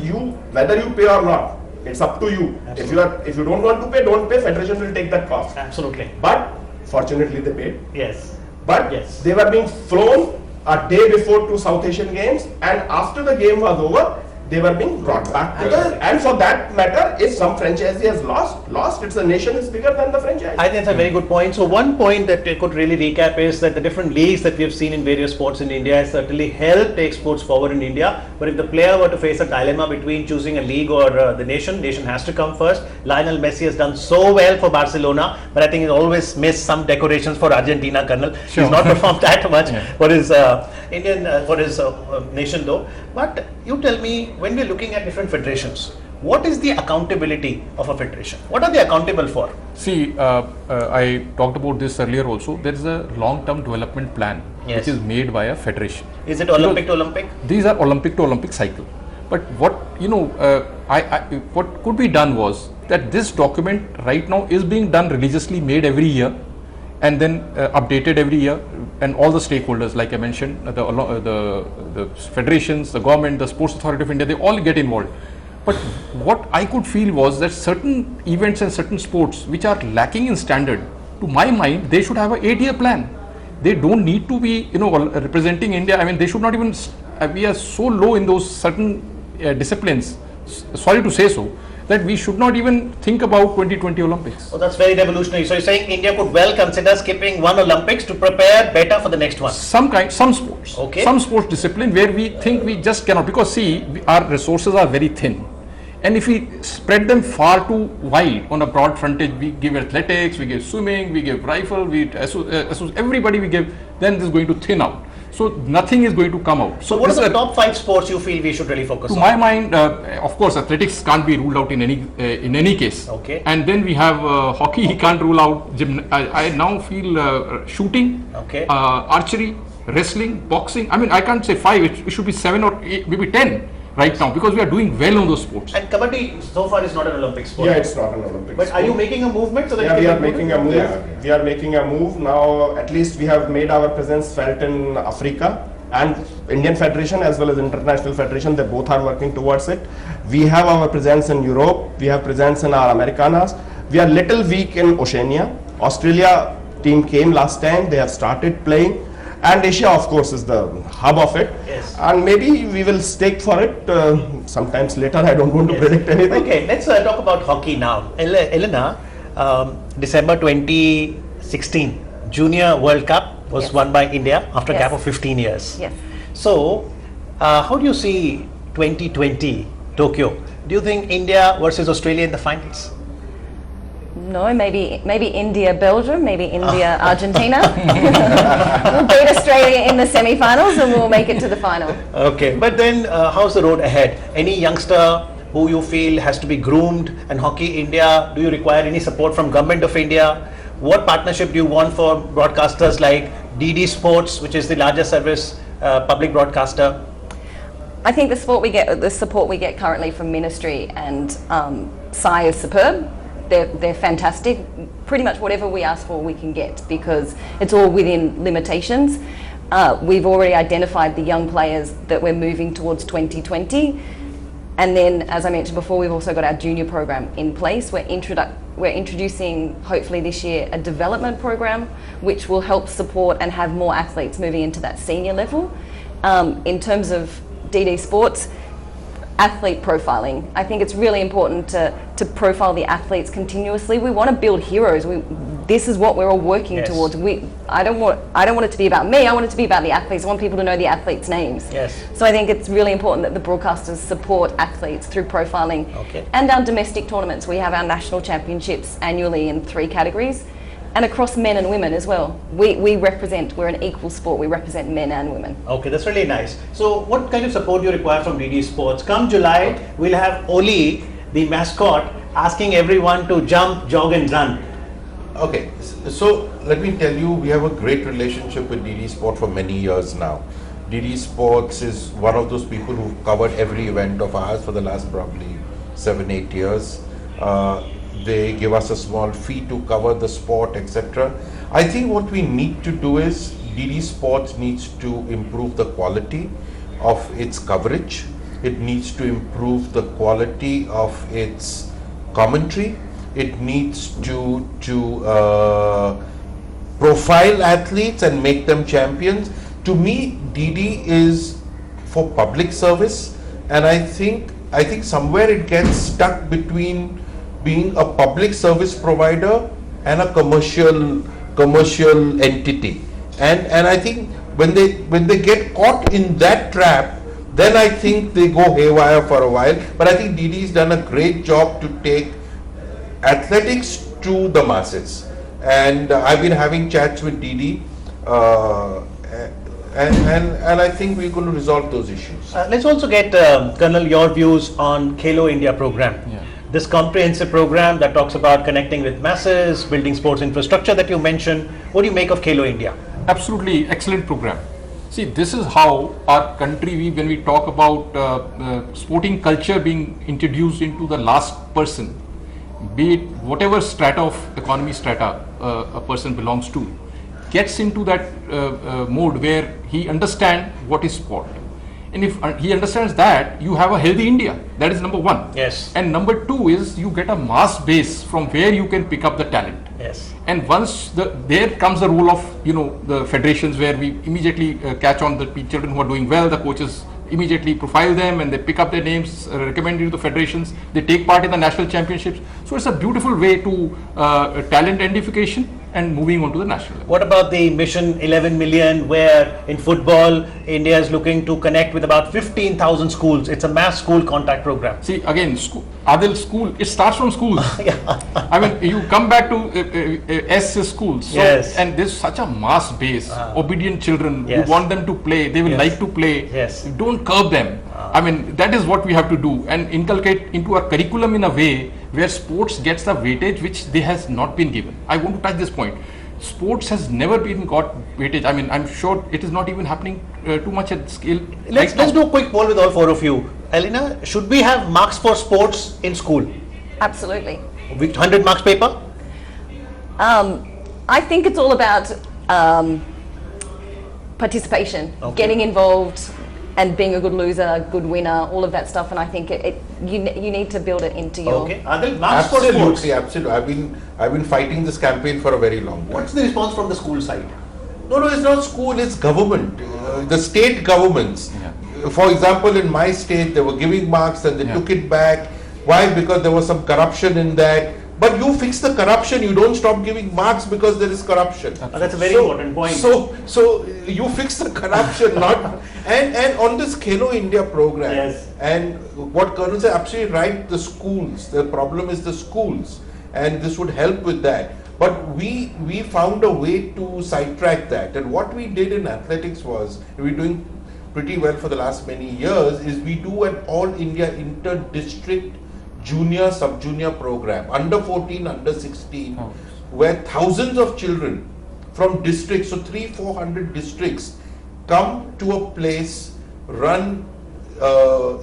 whether you pay or not, it's up to you. If you don't want to pay, don't pay. Federation will take that cost. Absolutely. But fortunately they paid. Yes. But they were being flown a day before to South Asian Games, and after the game was over, they were being brought back to the, and for that matter, if some franchisee has lost, it's the nation is bigger than the franchise. I think that's a very good point. So one point that I could really recap is that the different leagues that we have seen in various sports in India has certainly helped take sports forward in India. But if the player were to face a dilemma between choosing a league or the nation has to come first. Lionel Messi has done so well for Barcelona, but I think he's always missed some decorations for Argentina, Colonel. Sure. He's not performed that much for his for his nation though. But you tell me, when we're looking at different federations, what is the accountability of a federation? What are they accountable for? See, I talked about this earlier also. There is a long-term development plan which is made by a federation. Is it Olympic to Olympic? These are Olympic to Olympic cycle. But what what could be done was that this document right now is being done religiously, made every year, and then updated every year, and all the stakeholders, like I mentioned, the federations, the government, the Sports Authority of India, they all get involved. But what I could feel was that certain events and certain sports which are lacking in standard, to my mind, they should have an 8-year plan. They don't need to be, representing India. I mean, they should not even. We are so low in those certain disciplines. Sorry to say so. that we should not even think about 2020 Olympics. Oh, that's very revolutionary. So you're saying India could well consider skipping one Olympics to prepare better for the next one? Some sports, Okay. some sports discipline where we think we just cannot, because see, our resources are very thin. And if we spread them far too wide on a broad frontage, we give athletics, we give swimming, we give rifle, everybody we give, then this is going to thin out. So nothing is going to come out. So what are the top 5 sports you feel we should really focus to on? my mind, of course, athletics can't be ruled out in any case. Okay. And then we have hockey. He can't rule out. I now feel shooting, Okay. Archery, wrestling, boxing. I mean, I can't say 5. It should be 7 or 8, maybe 10 right now, because we are doing well on those sports. And kabaddi so far is not an Olympic sport. Yeah, it's not an Olympic But sport. are you making a movement so that Yeah, you we can are making a move. Yeah. We are making a move now. At least we have made our presence felt in Africa, and Indian Federation as well as International Federation. They both are working towards it. We have our presence in Europe. We have presence in our Americanas. We are little weak in Oceania. Australia team came last time. They have started playing. And Asia, of course, is the hub of it. Yes. And maybe we will stake for it sometimes later. I don't want to predict anything. Okay, let's talk about hockey now. Elena, December 2016 Junior World Cup was Yes. won by India after a Yes. gap of 15 years. Yes. So, how do you see 2020 Tokyo? Do you think India versus Australia in the finals? No, maybe India, Belgium, maybe India, Argentina. We'll beat Australia in the semi-finals and we'll make it to the final. Okay, but then how's the road ahead? Any youngster who you feel has to be groomed and Hockey India, do you require any support from Government of India? What partnership do you want for broadcasters like DD Sports, which is the largest service public broadcaster? I think the support we get currently from Ministry and SAI is superb. They're fantastic. Pretty much whatever we ask for, we can get because it's all within limitations. We've already identified the young players that we're moving towards 2020. And then, as I mentioned before, we've also got our junior program in place. We're introducing, hopefully this year, a development program which will help support and have more athletes moving into that senior level. In terms of DD Sports, athlete profiling. I think it's really important to profile the athletes continuously. We want to build heroes. This is what we're all working Yes. towards. I don't want it to be about me. I want it to be about the athletes. I want people to know the athletes' names. Yes. So I think it's really important that the broadcasters support athletes through profiling. Okay. And our domestic tournaments. We have our national championships annually in 3 categories. And across men and women as well. We're an equal sport. We represent men and women. Okay, that's really nice. So what kind of support do you require from DD Sports? Come July, we'll have Oli, the mascot, asking everyone to jump, jog and run. Okay, so let me tell you, we have a great relationship with DD Sport for many years now. DD Sports is one of those people who've covered every event of ours for the last probably 7-8 years. They give us a small fee to cover the sport, etc. I think what we need to do is DD Sports needs to improve the quality of its coverage. It needs to improve the quality of its commentary. It needs to profile athletes and make them champions. To me, DD is for public service, and I think somewhere it gets stuck between being a public service provider and a commercial entity, and I think when they get caught in that trap, then I think they go haywire for a while. But I think DD's done a great job to take athletics to the masses, and I've been having chats with DD, and I think we're going to resolve those issues. Let's also get, Colonel, your views on Khelo India program. Yeah. This comprehensive program that talks about connecting with masses, building sports infrastructure that you mentioned. What do you make of Khelo India? Absolutely excellent program. See, this is how our country, when we talk about sporting culture being introduced into the last person, be it whatever strata of economy strata a person belongs to, gets into that mode where he understands what is sport. And if he understands that, you have a healthy India. That is number one. Yes. And number two is you get a mass base from where you can pick up the talent. Yes. And once there comes the role of the federations, where we immediately catch on the children who are doing well, the coaches immediately profile them and they pick up their names, recommend it to the federations, they take part in the national championships. So it's a beautiful way to talent identification and moving on to the national level. What about the Mission 11 million, where in football, India is looking to connect with about 15,000 schools? It's a mass school contact program. See, again, Adil, school, it starts from schools. I mean, you come back to S schools. So, Yes. and there's such a mass base, obedient children. Yes. You want them to play, they will Yes. like to play. Yes. Don't curb them. I mean, that is what we have to do and inculcate into our curriculum in a way where sports gets the weightage which they has not been given. I want to touch this point. Sports has never been got weightage. I mean, I'm sure it is not even happening too much at scale. Let's do a quick poll with all four of you. Elena, should we have marks for sports in school? Absolutely. 100 marks paper? I think it's all about participation, getting involved, and being a good loser, good winner, all of that stuff. And I think you need to build it into your. Okay. Adil, marks for sports. Absolutely, absolutely. I've been fighting this campaign for a very long time. What's the response from the school side? No, it's not school, it's government. The state governments. For example, in my state, they were giving marks and they took it back. Why? Because there was some corruption in that. But you fix the corruption, you don't stop giving marks because there is corruption. That's a very important point. So you fix the corruption, not and on this Khelo India program. Yes. And what Colonel said, absolutely right. The schools. The problem is the schools, and this would help with that. But we found a way to sidetrack that. And what we did in athletics was, we're doing pretty well for the last many years, is we do an all India inter-district junior sub-junior program, under 14, under 16, where thousands of children from districts, so 300-400 districts, come to a place, run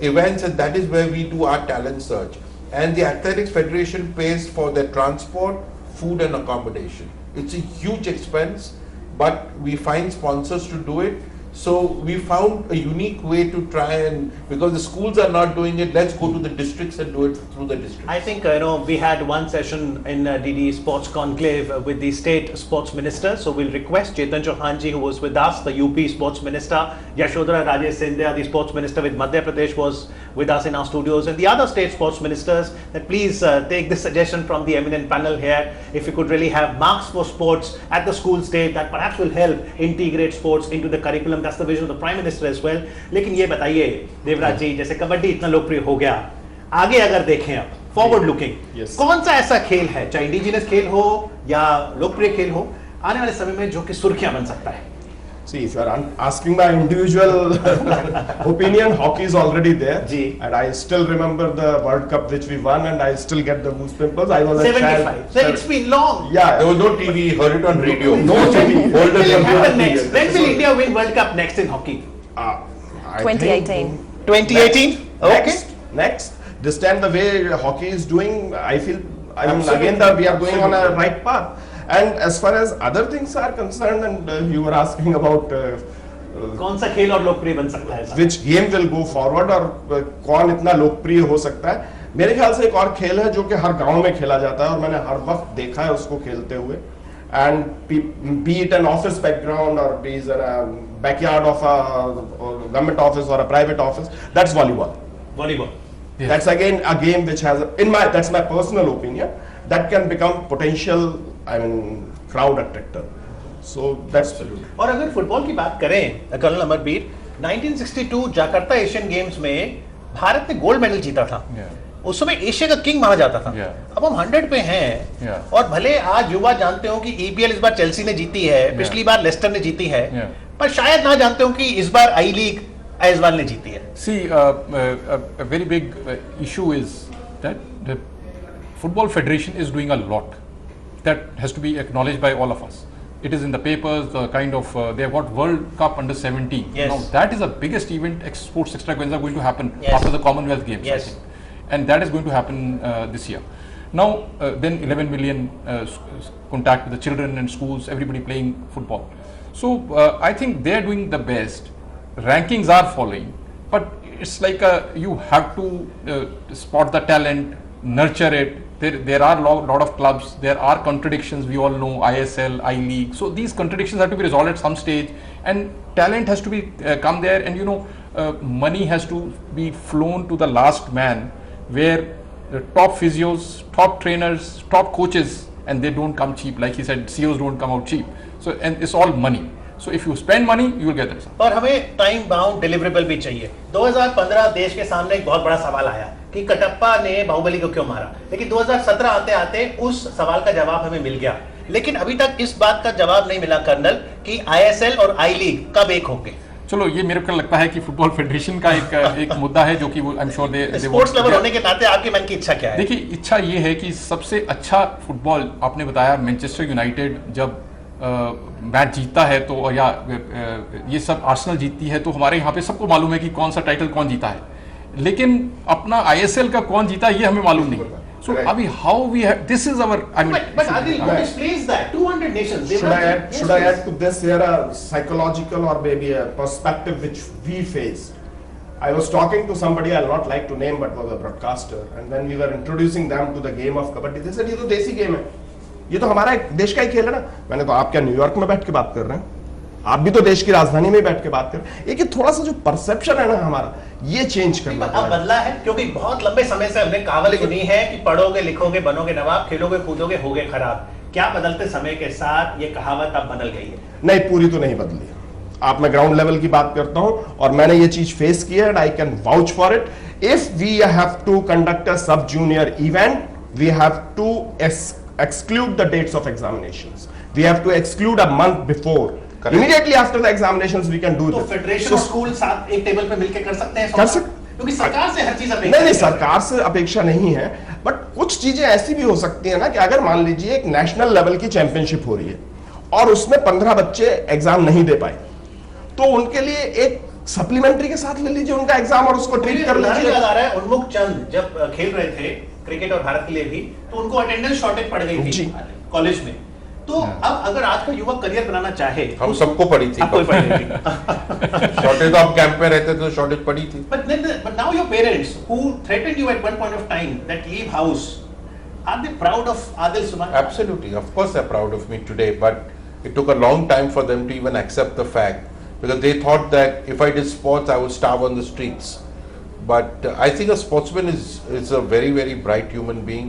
events, and that is where we do our talent search. And the Athletics Federation pays for their transport, food and accommodation. It's a huge expense, but we find sponsors to do it. So we found a unique way to try and, because the schools are not doing it, let's go to the districts and do it through the districts. I think we had one session in DD Sports Conclave with the state sports minister. So we'll request Chetan Chauhanji, who was with us, the UP sports minister, Yashodhara Rajesh Scindia, the sports minister with Madhya Pradesh, was with us in our studios, and the other state sports ministers, that please take this suggestion from the eminent panel here. If you could really have marks for sports at the school stage, that perhaps will help integrate sports into the curriculum. That's the vision of the Prime Minister as well. लेकिन ये बताइए देवराज जी, जैसे कबड्डी इतना लोकप्रिय हो गया, आगे अगर देखें अब फॉरवर्ड लुकिंग, कौन सा ऐसा खेल है, चाहे इंडिजिनस खेल हो या लोकप्रिय खेल हो, आने वाले समय में जो कि सुर्खियां बन सकता है? See, if you are asking my individual opinion, hockey is already there. Ji. And I still remember the World Cup which we won, and I still get the goose pimples. I was a 75. child. So it's been long. Yeah. There was no TV, heard it on radio. No TV. When will it Older happen than next? When will India win World Cup next in hockey? I 2018. think 2018? Okay. Next. This time the way hockey is doing, I feel, Absolutely. again we are going on a Absolutely. right path. And as far as other things are concerned, and you were asking about कौन सा खेल और लोकप्रिय बन सकता है? which game will go forward और कौन इतना लोकप्रिय हो सकता है, मेरे ख्याल से एक और खेल है जो कि हर गांव में खेला जाता है और मैंने हर वक्त देखा है उसको खेलते हुए, and be it an office background or be it a backyard of a government office or a private office, that's volleyball. Volleyball. Yes. That's again a game which has, that's my personal opinion, that can become potential, crowd attractor. So that's absolutely. और अगर football की बात करें colonel Amarveer, 1962 Jakarta Asian Games में भारत ने gold medal जीता था. उस समय एशिया का किंग माना जाता था. अब हम 100 पे हैं और भले आज युवा जानते हो कि ईपीएल इस बार चेल्सी ने जीती है, पिछली बार लेस्टर ने जीती है, पर शायद ना जानते हो कि इस बार आई लीग आइजवाल ने जीती है. See, a very big issue is that the Football Federation is doing a lot. That has to be acknowledged by all of us. It is in the papers, the kind of, they have got World Cup under 17. Yes. Now that is the biggest event, sports extravaganza going to happen Yes. after the Commonwealth Games, Yes. I think. And that is going to happen this year. Now, then 11 million contact with the children and schools, everybody playing football. So I think they are doing the best. Rankings are following, but it's like you have to spot the talent, nurture it. There are a lot of clubs, there are contradictions, we all know, ISL, I-League. So these contradictions have to be resolved at some stage, and talent has to be come there. And money has to be flown to the last man, where the top physios, top trainers, top coaches, and they don't come cheap. Like he said, CEOs don't come out cheap. So, and it's all money. So if you spend money, you will get the result. और हमें time bound deliverable भी चाहिए। 2015 देश के सामने एक बहुत बड़ा सवाल आया कि कटप्पा ने बाहुबली को क्यों मारा, लेकिन 2017 आते आते उस सवाल का जवाब हमें मिल गया। लेकिन अभी तक इस बात का जवाब नहीं मिला कर्नल कि ISL और आई लीग कब एक होंगे। चलो, ये मेरे को लगता है कि फुटबॉल फेडरेशन का एक मुद्दा है जो कि I am sure they sports lover होने के नाते आपके मन की इच्छा क्या है? देखिए, इच्छा ये है कि सबसे अच्छा फुटबॉल, आपने बताया मैनचेस्टर यूनाइटेड जब मैच जीतता है तो, या ये सब आर्सेनल जीतती है तो हमारे यहाँ पे सबको मालूम है कि कौन सा टाइटल कौन जीता है, लेकिन अपना ISL का कौन जीता ये हमें मालूम नहीं। So अभी how we have, this is our, I mean, but Adil, what explains that 200 nations? Should I add to this here a psychological or maybe a perspective which we face? I was talking to somebody I'll not like to name, but was a broadcaster, and then we were introducing them to the game of kabaddi. They said ये तो देसी game है, ये तो हमारा देश का ही खेल है ना। मैंने तो, आप क्या न्यूयॉर्क में बैठ के बात कर रहे हैं? आप भी तो देश की राजधानी में बैठ के बात कर रहे हैं। ये कि थोड़ा सा जो परसेप्शन है ना हमारा, ये चेंज करना अब बदला है, क्योंकि बहुत लंबे समय से हमने कहावत सुनी है कि पढ़ोगे लिखोगे बनोगे नवाब, खेलोगे कूदोगे होगे खराब। क्या बदलते समय के साथ ये कहावत अब बदल गई है? नहीं, पूरी तो नहीं बदली। आप, मैं ग्राउंड लेवल की बात करता हूं और मैंने ये चीज फेस की है and I can vouch for it. If we have to conduct a sub junior event, we have to exclude the dates of examinations. We have to exclude a month before. Correct. Immediately after the examinations we can do this. तो federation और school साथ एक table पे मिलकर कर सकते हैं? कर सकते, क्योंकि सरकार से हर चीज अपेक्षा नहीं, सरकार से अपेक्षा नहीं है, बट कुछ चीजें ऐसी भी हो सकती है ना कि अगर मान लीजिए एक नेशनल लेवल की चैंपियनशिप हो रही है और उसमें 15 बच्चे एग्जाम नहीं दे पाए, तो उनके लिए एक सप्लीमेंट्री के साथ ले लीजिए उनका एग्जाम और उसको ट्रीट कर लीजिए। याद आ रहा है, उन्मुख चंद जब खेल रहे थे क्रिकेट और भारत के लिए भी, तो उनको अटेंडेंस शॉर्टेज पड़ गई थी कॉलेज में। तो अब अगर आज का युवक करियर बनाना चाहे, हम सबको पड़ी थी, शॉर्टेज आप कैंप में रहते थे तो शॉर्टेज पड़ी थी। But now your parents who threatened you at one point of time that leave house, are they proud of Adil Suman? Absolutely, of course they're proud of me today, but it took a long time for them to even accept the fact, because they thought that if I did sports I would starve on the streets. But I think a sportsman is a very, very bright human being.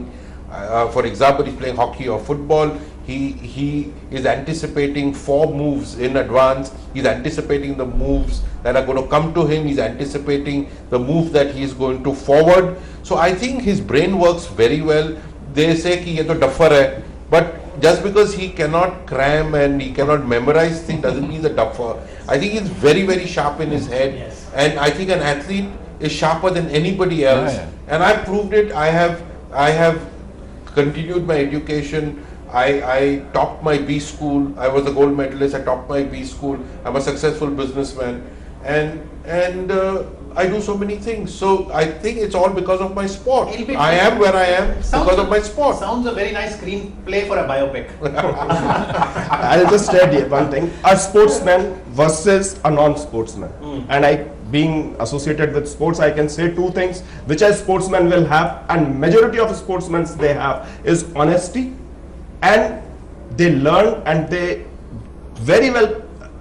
For example, he's playing hockey or football, he is anticipating 4 moves in advance. He's anticipating the moves that are going to come to him. He's anticipating the move that he is going to forward. So I think his brain works very well. They say कि ये तो duffer है, but just because he cannot cram and he cannot memorize things doesn't mean he's a duffer. I think he's very, very sharp in his head. Yes. And I think an athlete is sharper than anybody else. And I proved it. I have continued my education. I topped my B school. I was a gold medalist. I topped my B school. I'm a successful businessman, and I do so many things. So I think it's all because of my sport. I am where I am because of my sport. Sounds a very nice screenplay for a biopic. I'll just add one thing: a sportsman versus a non-sportsman. And being associated with sports, I can say 2 things which a sportsman will have, and majority of sportsmen they have, is honesty, and they learn and they very well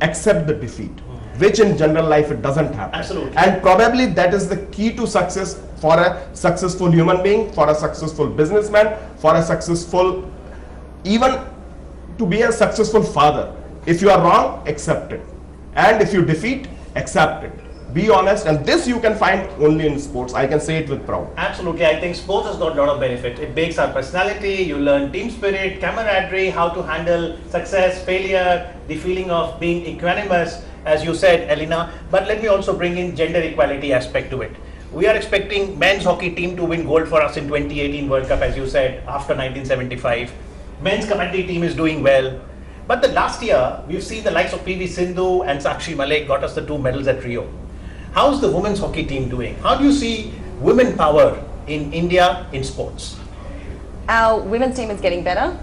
accept the defeat, which in general life it doesn't happen. Absolutely. And probably that is the key to success for a successful human being, for a successful businessman, for a successful, even to be a successful father. If you are wrong, accept it, and if you defeat, accept it. Be honest, and this you can find only in sports. I can say it with proud. Absolutely, I think sports has got a lot of benefits. It bakes our personality. You learn team spirit, camaraderie, how to handle success, failure, the feeling of being equanimous, as you said, Elena. But let me also bring in gender equality aspect to it. We are expecting men's hockey team to win gold for us in 2018 World Cup, as you said, after 1975. Men's kabaddi team is doing well. But the last year, we've seen the likes of PV Sindhu and Sakshi Malik got us the 2 medals at Rio. How's the women's hockey team doing? How do you see women power in India in sports? Our women's team is getting better.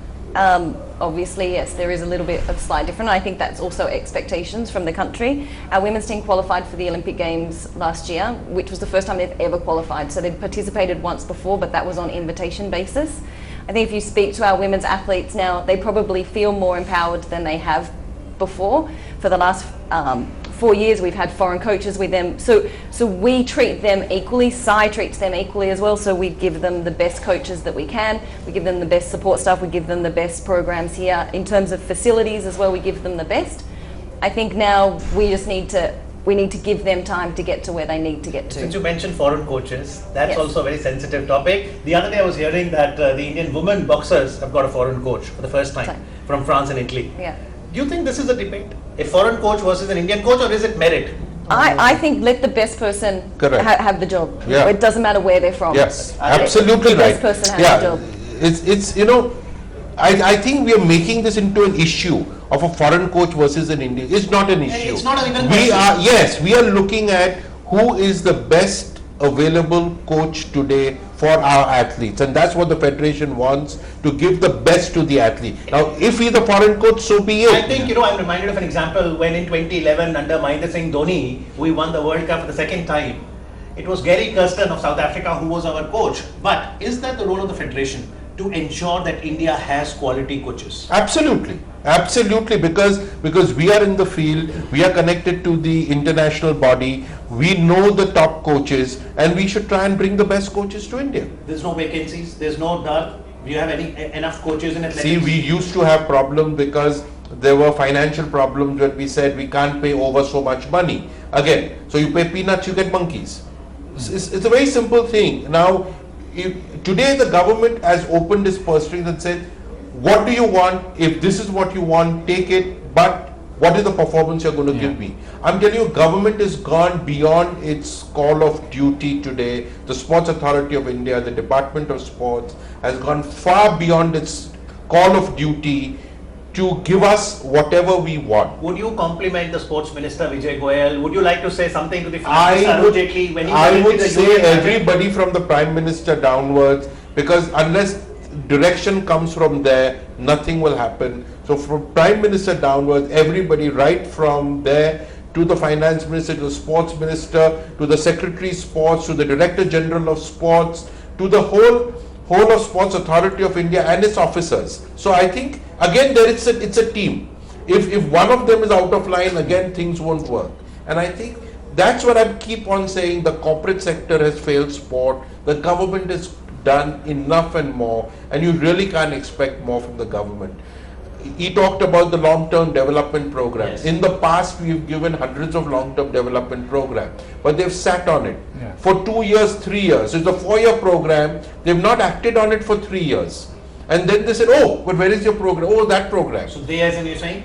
Obviously, yes, there is a little bit of slight difference. I think that's also expectations from the country. Our women's team qualified for the Olympic Games last year, which was the first time they've ever qualified. So they'd participated once before, but that was on invitation basis. I think if you speak to our women's athletes now, they probably feel more empowered than they have before. For the last 4 years we've had foreign coaches with them. So we treat them equally. SAI treats them equally as well. So we give them the best coaches that we can. We give them the best support staff. We give them the best programs here. In terms of facilities as well, we give them the best. I think now we just need to give them time to get to where they need to get to. Since you mentioned foreign coaches, that's Yes. also a very sensitive topic. The other day I was hearing that the Indian women boxers have got a foreign coach for the first time Time. from France and Italy. Yeah. Do you think this is a debate? A foreign coach versus an Indian coach, or is it merit? I think let the best person Correct. have the job. Yeah. It doesn't matter where they're from. Yes, Okay. absolutely The right. best person has Yeah, the job. it's I think we are making this into an issue of a foreign coach versus an Indian. It's not an issue. It's not even a We question. we are looking at who is the best available coach today for our athletes, and that's what the federation wants, to give the best to the athlete. Now, if he's a foreign coach, so be it. I think, I'm reminded of an example when in 2011 under Mahendra Singh Dhoni, we won the World Cup for the second time. It was Gary Kirsten of South Africa who was our coach. But is that the role of the federation to ensure that India has quality coaches? Absolutely, absolutely, because we are in the field, we are connected to the international body, we know the top coaches, and we should try and bring the best coaches to India. There's no vacancies, there's no doubt. Do you have enough coaches in athletics? See, we used to have problems because there were financial problems when we said we can't pay over so much money. Again, so you pay peanuts, you get monkeys. It's a very simple thing. Now, today the government has opened its purse strings and said, what do you want? If this is what you want, take it, but what is the performance you're going to give me? I'm telling you, government has gone beyond its call of duty today. The Sports Authority of India, the Department of Sports, has gone far beyond its call of duty to give us whatever we want. Would you compliment the sports minister Vijay Goyal? Would you like to say something to the I finance would, minister Arun Jaitley when he I presented would the say union budget? everybody from the Prime Minister downwards, because unless direction comes from there, nothing will happen. So from Prime Minister downwards, everybody right from there to the Finance Minister, to the Sports Minister, to the Secretary Sports, to the Director General of Sports, to the whole of Sports Authority of India and its officers. So I think again it's a team. If one of them is out of line, again things won't work. And I think that's what I keep on saying. The corporate sector has failed sport. The government has done enough and more, and you really can't expect more from the government. He talked about the long-term development programs. Yes. In the past, we've given hundreds of long-term development programs, but they've sat on it for 2 years, 3 years. It's a 4-year program. They've not acted on it for 3 years. And then they said, oh, but where is your program? Oh, that program. So they, as in you're saying?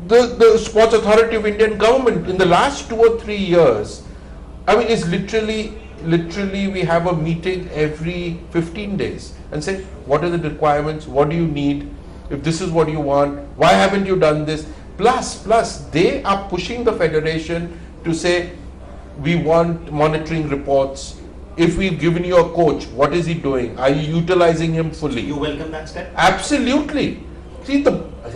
The Sports Authority of Indian government in the last 2 or 3 years, I mean, it's literally we have a meeting every 15 days and say, what are the requirements? What do you need? If this is what you want, why haven't you done this? Plus, they are pushing the federation to say, we want monitoring reports. If we've given you a coach, what is he doing? Are you utilizing him fully? You welcome that step? Absolutely. See,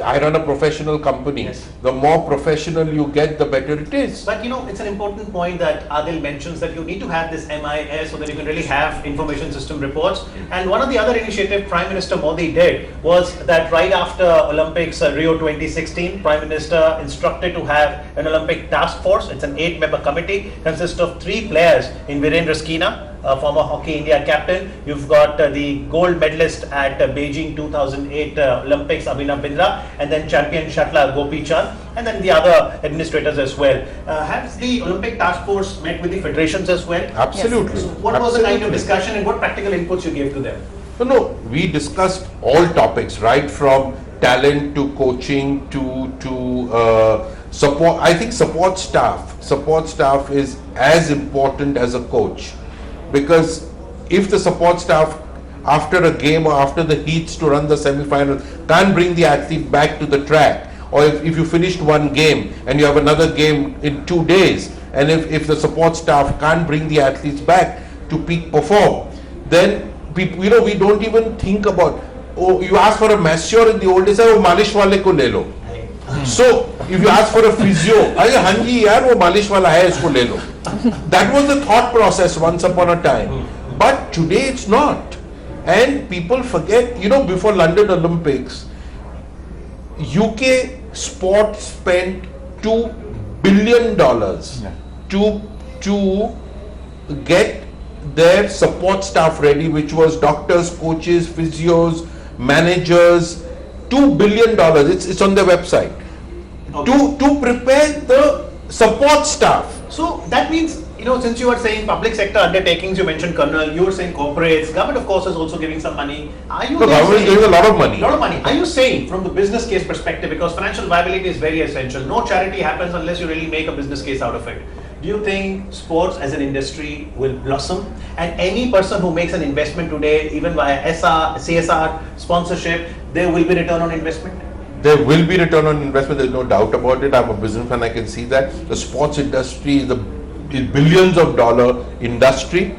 I run a professional company. Yes. The more professional you get, the better it is. But it's an important point that Adil mentions, that you need to have this MIS so that you can really have information system reports. And one of the other initiatives Prime Minister Modi did was that right after Olympics Rio 2016, Prime Minister instructed to have an Olympic task force. It's an 8-member committee, consists of 3 players in Virendra Skeena, former Hockey India captain. You've got the gold medalist at Beijing 2008 Olympics, Abhinav Bindra, and then champion shuttler Gopi Chand, and then the other administrators as well. Has the Olympic task force met with the federations as well? Absolutely. So what was the kind of Absolutely. discussion and what practical inputs you gave to them? No, we discussed all topics, right from talent to coaching to support. I think support staff is as important as a coach, because if the support staff after a game or after the heats to run the semi-final can't bring the athlete back to the track, or if you finished one game and you have another game in 2 days, and if the support staff can't bring the athletes back to peak perform, then people, we don't even think about, oh, you ask for a masseur in the old days, oh, malish wale ko le lo. So if you ask for a physio, अरे हाँ जी यार वो मालिश वाला है इसको ले लो. That was the thought process once upon a time, but today it's not. And people forget, before London Olympics, UK sport spent $2 billion Yeah. to get their support staff ready, which was doctors, coaches, physios, managers. $2 billion. It's on their website. To prepare the support staff. So that means, since you were saying public sector undertakings, you mentioned Colonel, you were saying corporates, government of course is also giving some money. Are you The government is giving a lot of money. lot of money. Are you saying from the business case perspective, because financial viability is very essential, no charity happens unless you really make a business case out of it. Do you think sports as an industry will blossom? And any person who makes an investment today, even via CSR, sponsorship, there will be return on investment? There will be return on investment, there's no doubt about it. I'm a businessman, I can see that. The sports industry is a billions of dollar industry.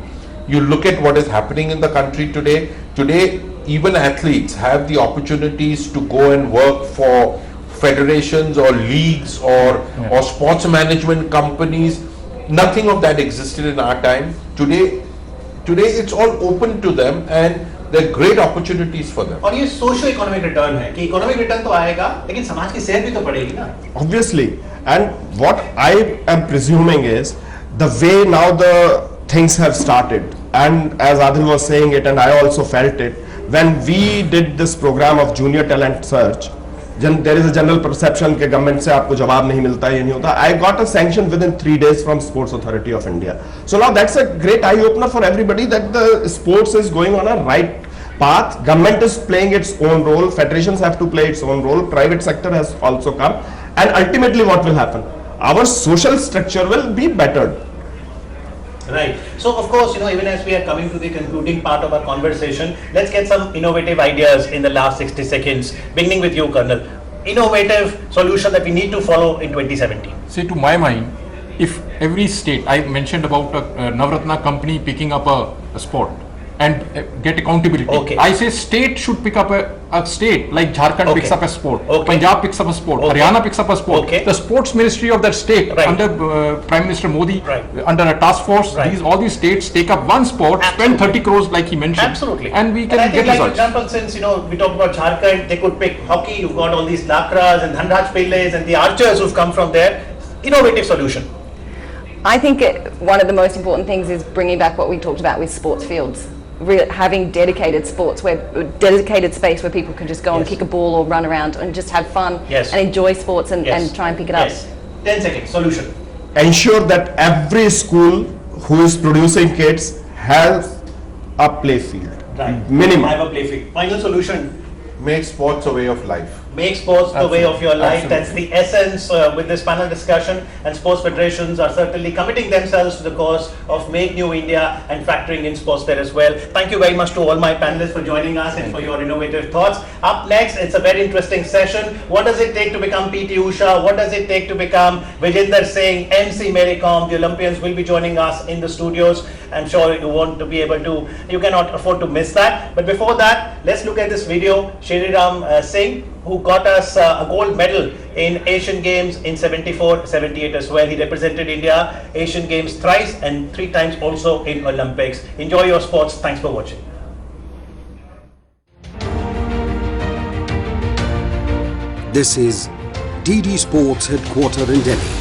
You look at what is happening in the country today. Today, even athletes have the opportunities to go and work for federations or leagues or sports management companies. Nothing of that existed in our time. Today it's all open to them and there are great opportunities for them. और ये socio economic return है कि economic return तो आएगा लेकिन समाज की सेहत भी तो बढ़ेगी ना. Obviously, and what I am presuming is the way now the things have started, and as Adil was saying it and I also felt it, when we did this program of junior talent search, there is a general perception कि government से आपको जवाब नहीं मिलता, ये नहीं होता. I got a sanction within 3 days from Sports Authority of India. So now that's a great eye opener for everybody that the sports is going on a right path. Government is playing its own role, federations have to play its own role, private sector has also come, and ultimately what will happen? Our social structure will be bettered. Right. So of course, even as we are coming to the concluding part of our conversation, let's get some innovative ideas in the last 60 seconds, beginning with you, Colonel. Innovative solution that we need to follow in 2017. See, to my mind, if every state, I mentioned about a Navratna company picking up a sport and get accountability. Okay. I say state should pick up a state, like Jharkhand picks up a sport, Punjab picks up a sport, Haryana picks up a sport. The sports ministry of that state under Prime Minister Modi, under a task force, all these states take up one sport, spend 30 crores like he mentioned. Absolutely. And we can get like results. Example, since we talked about Jharkhand, they could pick hockey, you've got all these Lakras and Dhanraj Pillais and the archers who've come from there. Innovative solution. I think one of the most important things is bringing back what we talked about with sports fields. Having dedicated dedicated space where people can just go and kick a ball or run around and just have fun and enjoy sports and try and pick it up. 10 seconds, solution. Ensure that every school who is producing kids has a play field. Right. Minimum. Have a play field. Final solution. Make sports a way of life. Make sports the way of your life. Absolutely. That's the essence with this panel discussion, and sports federations are certainly committing themselves to the cause of Make New India and factoring in sports there as well. Thank you very much to all my panelists for joining us and for your innovative thoughts. Up next, it's a very interesting session. What does it take to become PT Usha? What does it take to become Vijender Singh, MC Mary Kom? The Olympians will be joining us in the studios. I'm sure you cannot afford to miss that. But before that, let's look at this video. Shriram Singh, who got us a gold medal in Asian Games in 74, 78 as well. He represented India Asian Games thrice and 3 times also in Olympics. Enjoy your sports. Thanks for watching. This is DD Sports headquarters in Delhi.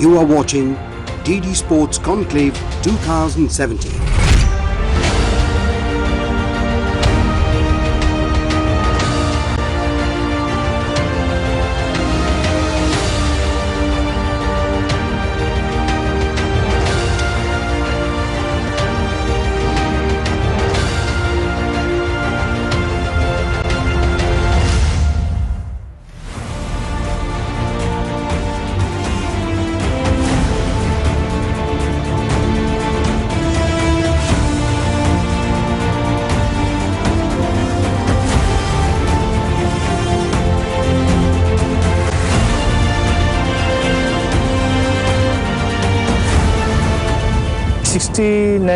You are watching DD Sports Conclave 2017.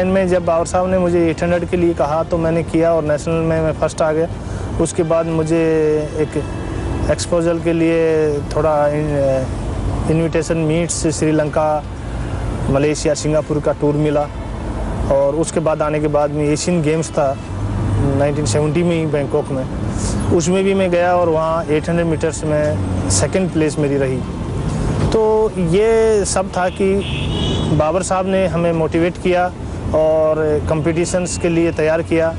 में जब बाबर साहब ने मुझे 800 के लिए कहा तो मैंने किया और नेशनल में मैं फर्स्ट आ गया। उसके बाद मुझे एक एक्सपोजर के लिए थोड़ा invitation meets Sri Lanka, Malaysia, Singapore का टूर मिला और उसके बाद आने के बाद में एशियन गेम्स था 1970 में ही बैंकॉक में, उसमें भी मैं गया और वहाँ 800 मीटर्स में सेकंड प्लेस मेरी रही। तो ये सब था कि बाबर साहब ने हमें मोटिवेट किया और कंपटीशंस के लिए तैयार किया।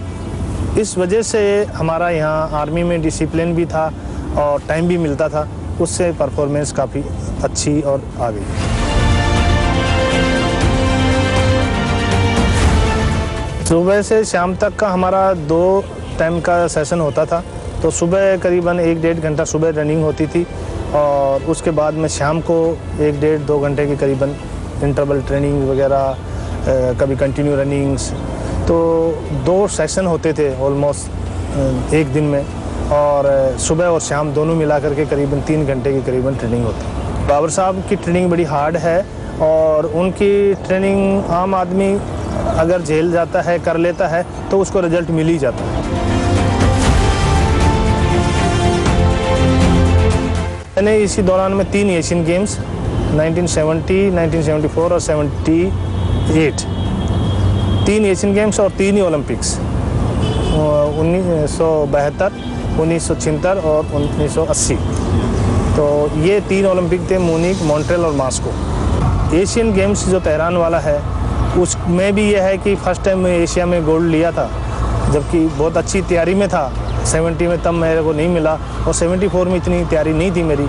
इस वजह से हमारा यहाँ आर्मी में डिसिप्लिन भी था और टाइम भी मिलता था, उससे परफॉर्मेंस काफ़ी अच्छी और आ गई। सुबह से शाम तक का हमारा 2 टाइम का सेशन होता था। तो सुबह करीबन 1-1.5 घंटा सुबह रनिंग होती थी और उसके बाद में शाम को 1-1.5-2 घंटे की करीबन इंटरवल ट्रेनिंग वगैरह, कभी कंटिन्यू रनिंग्स। तो 2 सेशन होते थे ऑलमोस्ट एक दिन में, और सुबह और शाम दोनों मिला करके करीबन 3 घंटे की करीबन ट्रेनिंग होती है। बाबर साहब की ट्रेनिंग बड़ी हार्ड है और उनकी ट्रेनिंग आम आदमी अगर झेल जाता है, कर लेता है, तो उसको रिजल्ट मिल ही जाता है। मैंने इसी दौरान में 3 एशियन गेम्स 1970, 1974 और 78, 3 एशियन गेम्स और 3 ही ओलंपिक्स, 1972, 1976 और 1980। तो ये 3 ओलंपिक थे, मुनीक, मॉन्ट्रियल और मॉस्को। एशियन गेम्स जो तेहरान वाला है उसमें भी ये है कि फर्स्ट टाइम मैं एशिया में गोल्ड लिया था, जबकि बहुत अच्छी तैयारी में था। 70 में तब मेरे को नहीं मिला और 74 में इतनी तैयारी नहीं थी मेरी,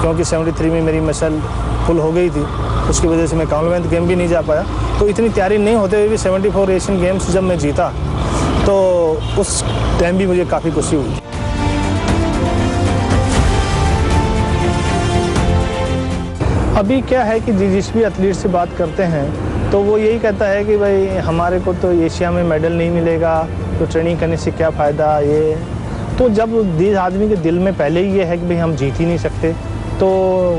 क्योंकि 73 में मेरी मसल फुल हो गई थी, उसकी वजह से मैं कॉमनवेल्थ गेम भी नहीं जा पाया। तो इतनी तैयारी नहीं होते हुए भी 74 एशियन गेम्स जब मैं जीता तो उस टाइम भी मुझे काफ़ी खुशी हुई। अभी क्या है कि जिस भी एथलीट से बात करते हैं तो वो यही कहता है कि भाई हमारे को तो एशिया में मेडल नहीं मिलेगा, तो ट्रेनिंग करने से क्या फ़ायदा। ये तो जब जिस आदमी के दिल में पहले ही ये है कि भाई हम जीत ही नहीं सकते, तो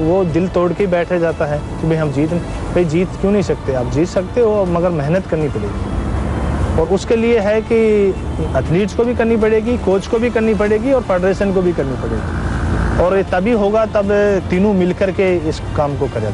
वो दिल तोड़ के बैठे जाता है कि भाई हम भाई जीत क्यों नहीं सकते। आप जीत सकते हो, मगर मेहनत करनी पड़ेगी, और उसके लिए है कि एथलीट्स को भी करनी पड़ेगी, कोच को भी करनी पड़ेगी और फेडरेशन को भी करनी पड़ेगी, और तभी होगा, तब तीनों मिलकर के इस काम को करें।